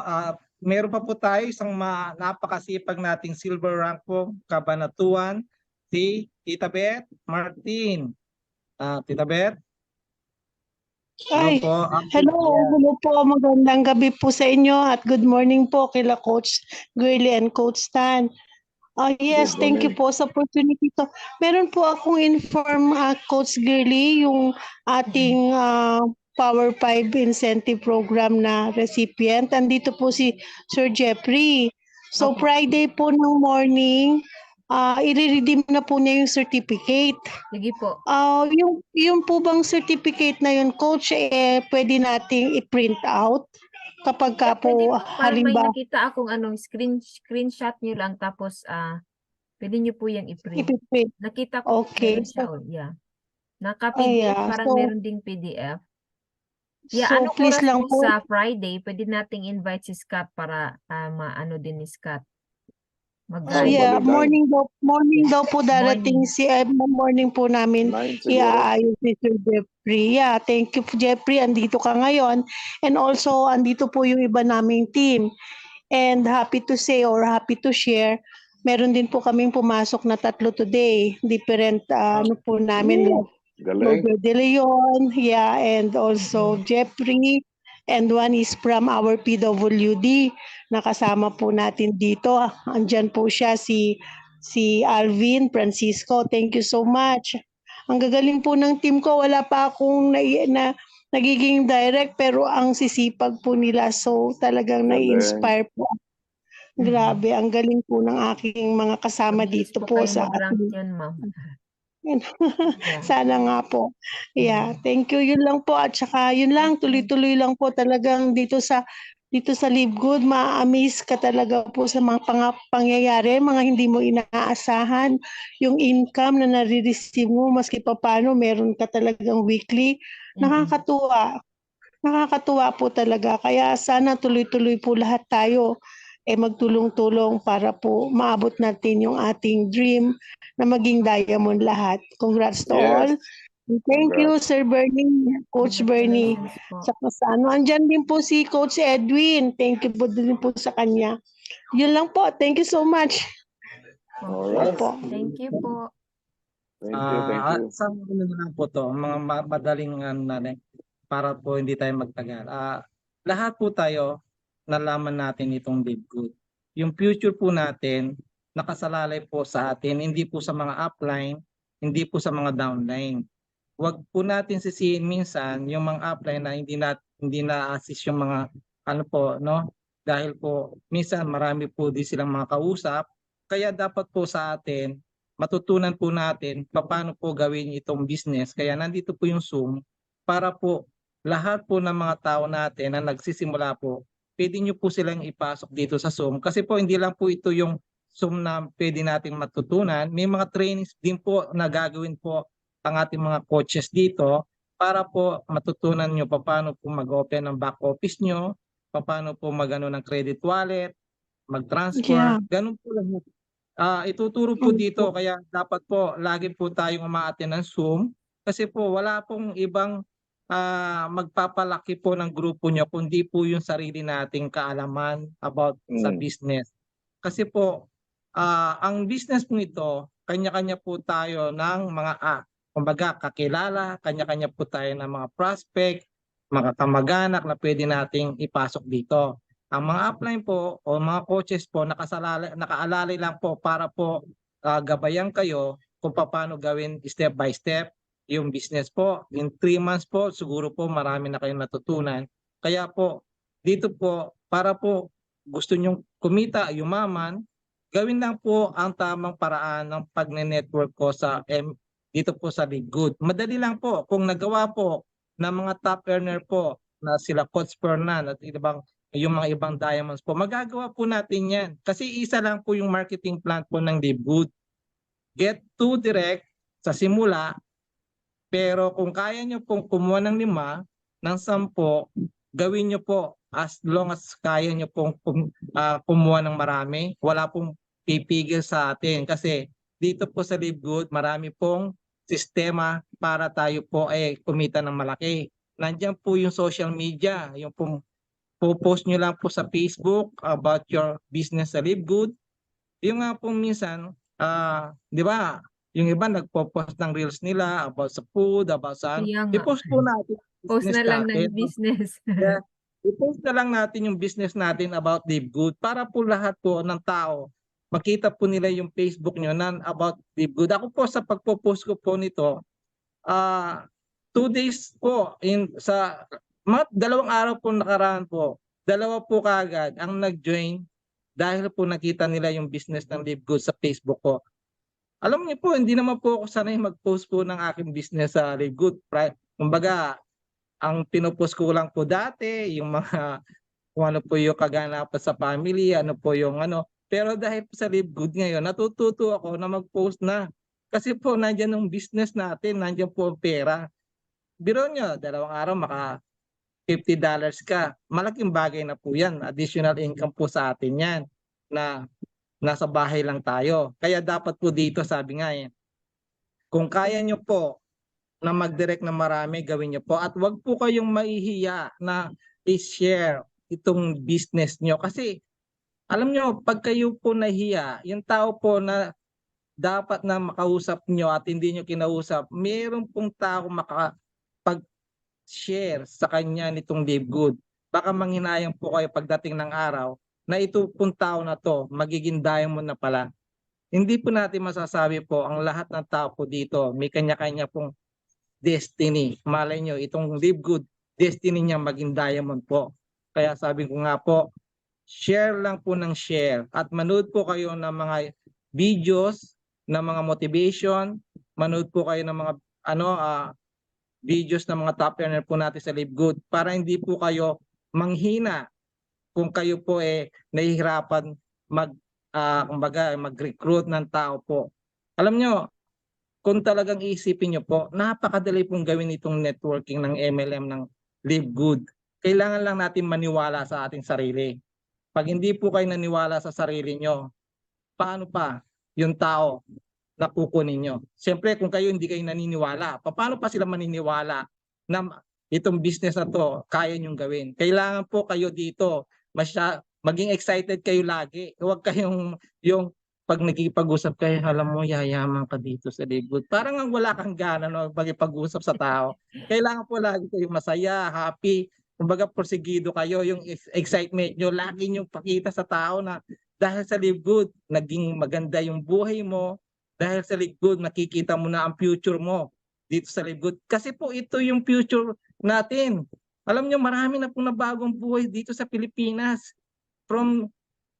Meron pa po tayo isang napakasipag nating silver rank po, kabanatuan, si Tita Beth Martin. Tita Beth? Ay, po. hello po. Magandang gabi po sa inyo at good morning po kila Coach Girly and Coach Stan. Yes, Good thank you morning. po sa opportunity to. Meron po akong inform Coach Girly yung ating Power 5 Incentive Program na recipient. Andito po si Sir Jeffrey. So Opo. Friday po ng morning, i-redeem na po niya yung certificate. Sige po. Yung po bang certificate na yun, Coach, pwede nating i-print out kapag ka Pwede po po, parang may halimbawa nakita akong screenshot nyo lang tapos pwede nyo po yung i-print. ipiprint. Nakita ko Okay. meron siya. Yeah. Naka-PDF, parang So, meron ding PDF. Yeah, so anong please oras lang po po, sa Friday, pwede nating invite si Scott para maano din ni Scott. yeah, Balikan. morning daw po darating morning po namin 9 siguro. iaayos ni Sir Jeffrey. Yeah, thank you Jeffrey, andito ka ngayon. And also, andito po yung iba naming team. And happy to say or happy to share, meron din po kaming pumasok na 3 today. Different ano po namin, like Galing. Roger De Leon, yeah, and also Jeffrey, and one is from our PWD. Nakasama po natin dito. Andyan po siya, si Alvin Francisco. Thank you so much. Ang gagaling po ng team ko. Wala pa akong nagiging direct, pero ang sisipag po nila. So talagang Galing. na-inspire po. Grabe, ang galing po ng aking mga kasama Mabilis dito po po kayo sa mag-rank ating. yun, ma'am. Yeah. Sana nga po. Yeah, thank you. Yun lang po. At saka yun lang, tuloy-tuloy lang po talagang dito sa Live Good, ma-amaze ka talaga po sa mga pangyayari, mga hindi mo inaasahan. Yung income na nare-receive mo, maski pa paano, meron ka talagang weekly. Nakakatuwa. Nakakatuwa po talaga. Kaya sana tuloy-tuloy po lahat tayo magtulong-tulong para po maabot natin yung ating dream na maging diamond lahat. Congrats to all. Yes. Thank you, Congrats. Sir Bernie, Coach Bernie. Congratulations po. Sa andyan din po si Coach Edwin. Thank you po din po sa kanya. Yun lang po. Thank you so much. Alright. Opo. Thank you po. Thank you. Thank you. Sa ano na lang po to, mga madaling para po hindi tayo magtagal. Lahat po tayo nalaman natin itong Live Good. Yung future po natin nakasalalay po sa atin, hindi po sa mga upline, hindi po sa mga downline. Huwag po natin sisihin minsan yung mga upline na hindi na-assist yung mga ano po, no? Dahil po minsan marami po din silang mga kausap, kaya dapat po sa atin matutunan po natin paano po gawin itong business. Kaya nandito po yung Zoom para po lahat po ng mga tao natin na nagsisimula po, pwede nyo po silang ipasok dito sa Zoom. Kasi po hindi lang po ito yung Zoom na pwede nating matutunan. May mga trainings din po na gagawin po ang ating mga coaches dito para po matutunan nyo paano po mag-open ng back office nyo, paano po mag-ano ng credit wallet, mag-transfer, ganun po lang. Ituturo po dito, kaya dapat po lagi po tayong umaattend ng Zoom kasi po wala pong ibang magpapalaki po ng grupo nyo kundi po yung sarili nating kaalaman about sa business. Kasi po ang business po ito, kanya-kanya po tayo ng mga kumbaga kakilala, kanya-kanya po tayo ng mga prospect, mga kamag-anak na pwede nating ipasok dito. Ang mga upline po o mga coaches po nakaalalay lang po para po gabayan kayo kung paano gawin step by step. yung business po. In 3 months po, siguro po marami na kayong natutunan. Kaya po, dito po, para po gusto nyong kumita, yumaman, gawin lang po ang tamang paraan ng pagne-network ko dito po sa Live Good. Madali lang po. Kung nagawa po ng mga top earner po na sila Coach Fernan at yung mga ibang diamonds po, magagawa po natin yan. Kasi isa lang po yung marketing plan po ng Live Good. Get to direct sa simula, pero kung kaya nyo pong kumuha ng 5, ng 10, gawin nyo po as long as kaya nyo pong kumuha ng marami. Wala pong pipigil sa atin kasi dito po sa Live Good, marami pong sistema para tayo po kumita ng malaki. Nandiyan po yung social media, yung pong post nyo lang po sa Facebook about your business sa Live Good. Yung nga po minsan, di ba, yung iba nagpo-post ng reels nila about sa food, about saan. Kaya nga. I-post po natin yung Post business na lang natin. ng business. Yeah. I-post na lang natin yung business natin about Live Good para po lahat po ng tao makita po nila yung Facebook nyo na about Live Good. Ako po sa pagpo-post ko po nito, 2 days po sa mga 2 araw po nakaraan po, 2 po kaagad ang nag-join dahil po nakita nila yung business ng Live Good sa Facebook ko. Alam niyo po, hindi naman po ako sanay mag-post po ng aking business sa Live Good. Kumbaga, ang pinopost ko lang po dati, yung mga kung ano po yung kaganapan sa family, ano po yung ano. Pero dahil sa Live Good ngayon, natututo ako na mag-post na. Kasi po, nandyan yung business natin, nandyan po ang pera. Biro nyo, 2 araw maka $50 ka. Malaking bagay na po yan. Additional income po sa atin yan na nasa bahay lang tayo. Kaya dapat po dito, sabi nga kung kaya nyo po na mag-direct na marami, gawin nyo po. At wag po kayong mahihiya na i-share itong business nyo. Kasi alam nyo, pag kayo po nahiya, yung tao po na dapat na makausap nyo at hindi nyo kinausap, mayroon pong tao makapag-share sa kanya nitong Live Good. Baka manghinayang po kayo pagdating ng araw na ito pong tao na to, magiging diamond na pala. Hindi po natin masasabi po, ang lahat ng tao po dito, may kanya-kanya pong destiny. Malay nyo, itong Live Good, destiny niya maging diamond po. Kaya sabi ko nga po, share lang po ng share at manood po kayo ng mga videos, ng mga motivation, manood po kayo ng mga videos ng mga top earner po natin sa Live Good para hindi po kayo manghina kung kayo po nahihirapan mag-recruit ng tao po. Alam nyo, kung talagang iisipin nyo po, napakadali pong gawin itong networking ng MLM ng Live Good. Kailangan lang natin maniwala sa ating sarili. Pag hindi po kayo naniwala sa sarili nyo, paano pa yung tao na kukunin nyo? Siyempre, kung kayo hindi kayo naniniwala, paano pa sila maniniwala na itong business na to, kaya nyong gawin? Kailangan po kayo dito, maging excited kayo lagi. Huwag kayong yung pag nagkipag-usap kayo, alam mo, yayaman ka dito sa Live Good. Parang wala kang gana pag-ipag-usap sa tao. Kailangan po lagi kayo masaya, happy. Kumbaga, porsigido kayo, yung excitement nyo, lagi nyo pakita sa tao na dahil sa Live Good, naging maganda yung buhay mo. Dahil sa Live Good, nakikita mo na ang future mo dito sa Live Good. Kasi po ito yung future natin. Alam nyo, marami na po na bagong buhay dito sa Pilipinas. From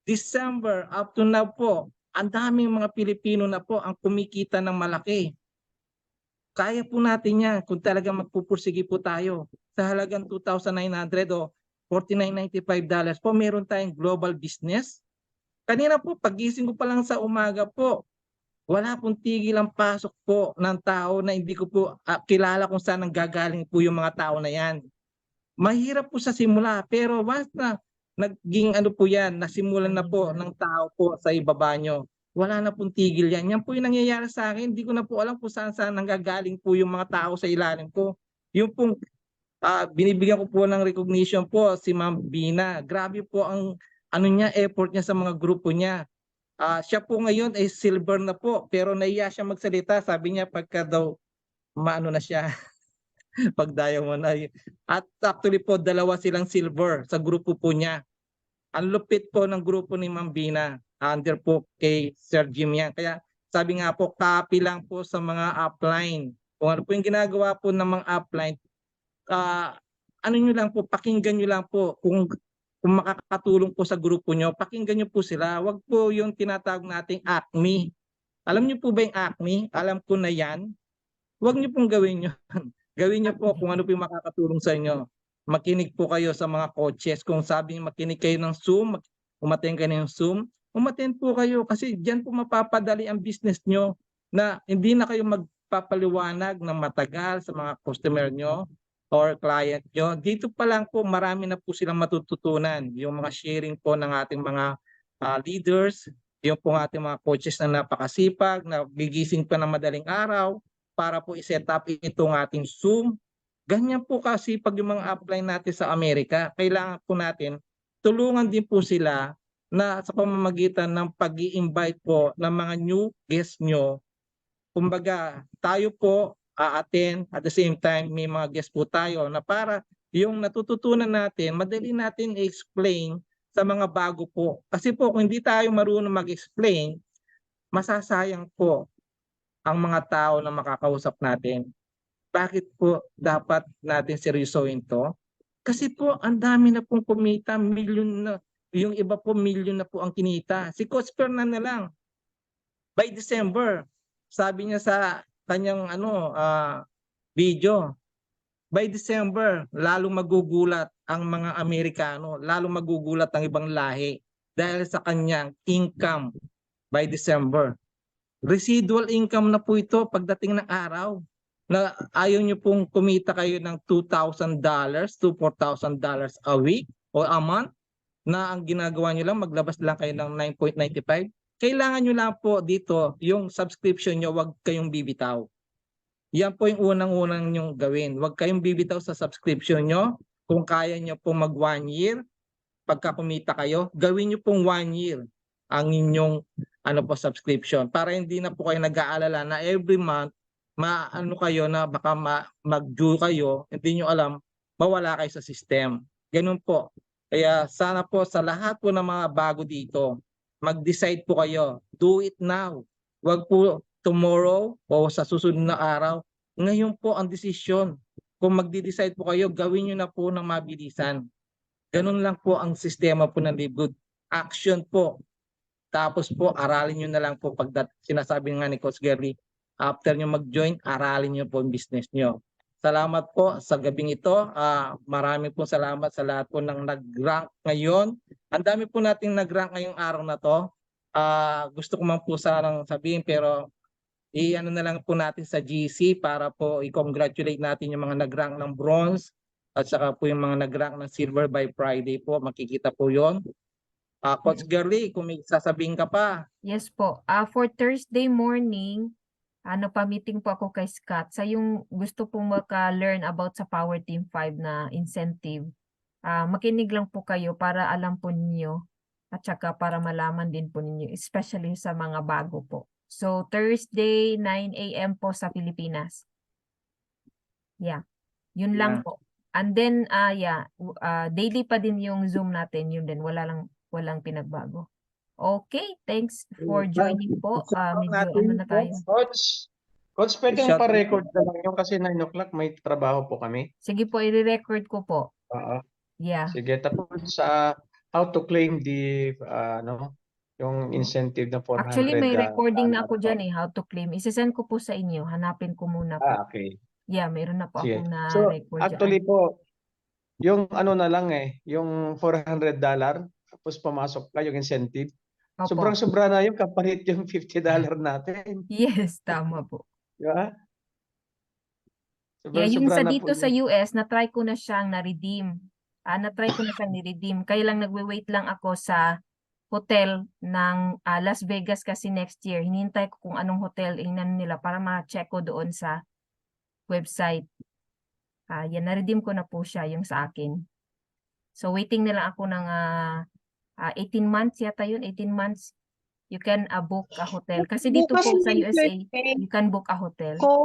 December up to now po, ang daming mga Pilipino na po ang kumikita ng malaki. Kaya po natin yan kung talagang magpupursige po tayo. Sa halagang 2,900 o $49.95 po, meron tayong global business. Kanina po, pagising ko pa lang sa umaga po, wala pong tigil ang pasok po ng tao na hindi ko po kilala kung saan nanggagaling po yung mga tao na yan. Mahirap po sa simula, pero once na naging po yan, nasimulan na po ng tao po sa ibaba nyo, wala na pong tigil yan. Yan po yung nangyayari sa akin. Hindi ko na po alam kung saan nanggagaling po yung mga tao sa ilalim ko. Yung pong binibigyan ko po ng recognition po si Ma'am Bina. Grabe po ang effort niya sa mga grupo niya. Siya po ngayon ay silver na po, pero naiya siya magsalita. Sabi niya pagka daw maano na siya pag diamond ay. At actually po, 2 silang silver sa grupo po niya. Ang lupit po ng grupo ni Ma'am Bina, under po kay Sir Jim yan. Kaya sabi nga po, copy lang po sa mga upline Kung ano po yung ginagawa po ng mga upline, ano nyo lang po, pakinggan nyo lang po kung makakatulong po sa grupo nyo, pakinggan nyo po sila. Wag po yung tinatawag nating ACME. Alam nyo po ba yung ACME? Alam ko na yan. Wag nyo pong gawin nyo. Gawin nyo po kung ano po yung makakatulong sa inyo. Makinig po kayo sa mga coaches. Kung sabi nyo makinig kayo ng Zoom, umattend kayo ng Zoom, umattend po kayo kasi diyan po mapapadali ang business nyo na hindi na kayo magpapaliwanag ng matagal sa mga customer nyo or client nyo. Dito pa lang po marami na po silang matututunan. Yung mga sharing po ng ating mga leaders, yung po ating mga coaches na napakasipag, na gigising pa ng madaling araw para po i-set up itong ating Zoom. Ganyan po kasi pag yung mga upline natin sa Amerika, kailangan po natin tulungan din po sila na sa pamamagitan ng pag-i-invite po ng mga new guests nyo. Kumbaga, tayo po a-attend at the same time may mga guests po tayo na para yung natututunan natin, madali natin i-explain sa mga bago po. Kasi po kung hindi tayo marunong mag-explain, masasayang po ang mga tao na makakausap natin. Bakit po dapat natin seryosohin to? Kasi po ang dami na pong kumita, milyon na, yung iba po milyon na po ang kinita. Si Coach Fernan na lang, by December, sabi niya sa kanyang video, by December, lalong magugulat ang mga Amerikano, lalong magugulat ang ibang lahi dahil sa kanyang income by December. Residual income na po ito pagdating ng araw na ayaw nyo pong kumita kayo ng $2,000 to $4,000 a week o a month na ang ginagawa nyo lang, maglabas lang kayo ng 9.95. Kailangan nyo lang po dito yung subscription nyo, wag kayong bibitaw. Yan po yung unang-unang nyong gawin. Wag kayong bibitaw sa subscription nyo. Kung kaya nyo pong mag 1 year, pagka kumita kayo, gawin nyo pong 1 year ang inyong subscription para hindi na po kayo nag-aalala na every month kayo na baka mag-due kayo, hindi nyo alam, mawala kayo sa system. Ganun po. Kaya sana po sa lahat po ng mga bago dito, mag-decide po kayo. Do it now. Wag po tomorrow o sa susunod na araw. Ngayon po ang desisyon. Kung magdi-decide po kayo, gawin nyo na po ng mabilisan. Ganun lang po ang sistema po ng Live Good. Action po. Tapos po, aralin nyo na lang po pag sinasabi nga ni Coach Gary, after nyo mag-join, aralin nyo po yung business nyo. Salamat po sa gabing ito. Marami po salamat sa lahat po ng nag-rank ngayon. Ang dami po nating nag-rank ngayong araw na to. Gusto ko man po sanang sabihin pero i-ano na lang po natin sa GC para po i-congratulate natin yung mga nag-rank ng bronze at saka po yung mga nag-rank ng silver by Friday po. Makikita po yon. Coach Gerly, kung may sasabihin ka pa. Yes po. For Thursday morning, pa-meeting po ako kay Scott. Sa yung gusto pong maka-learn about sa Power Team 5 na incentive, makinig lang po kayo para alam po ninyo at saka para malaman din po ninyo, especially sa mga bago po. So, Thursday, 9 a.m. po sa Pilipinas. Yeah. Yun lang po. And then, daily pa din yung Zoom natin. Yun din. Walang pinagbago. Okay, thanks for joining po. Medyo na tayo. Coach, pwede pa-record na lang yun kasi 9 o'clock may trabaho po kami. Sige po, i-record ko po. Yeah. Sige, tapos how to claim the yung incentive na 400. Actually, may recording na ako dyan how to claim. Isesend ko po sa inyo. Hanapin ko muna po. Okay. Yeah, mayroon na po Sige. akong So, na-record actually dyan. po, yung na lang yung $400, tapos pumasok ka yung incentive. Opo. Sobrang-sobra na yung kapalit yung $50 natin. Yes, tama po. Diba? Yeah, yung Sobrang-sobra sa na dito po sa yun. US, na-try ko na siyang na-redeem. Na-try ko na siyang ni-redeem. Kaya lang nagwe-wait lang ako sa hotel ng Las Vegas kasi next year. Hinihintay ko kung anong hotel ingnan nila para ma-check ko doon sa website. Yan, na-redeem ko na po siya yung sa akin. So, waiting na lang ako ng 18 months yata yun, 18 months. You can book a hotel. Kasi dito Bukas po sa yung USA, Thursday. you can book a hotel. Coach,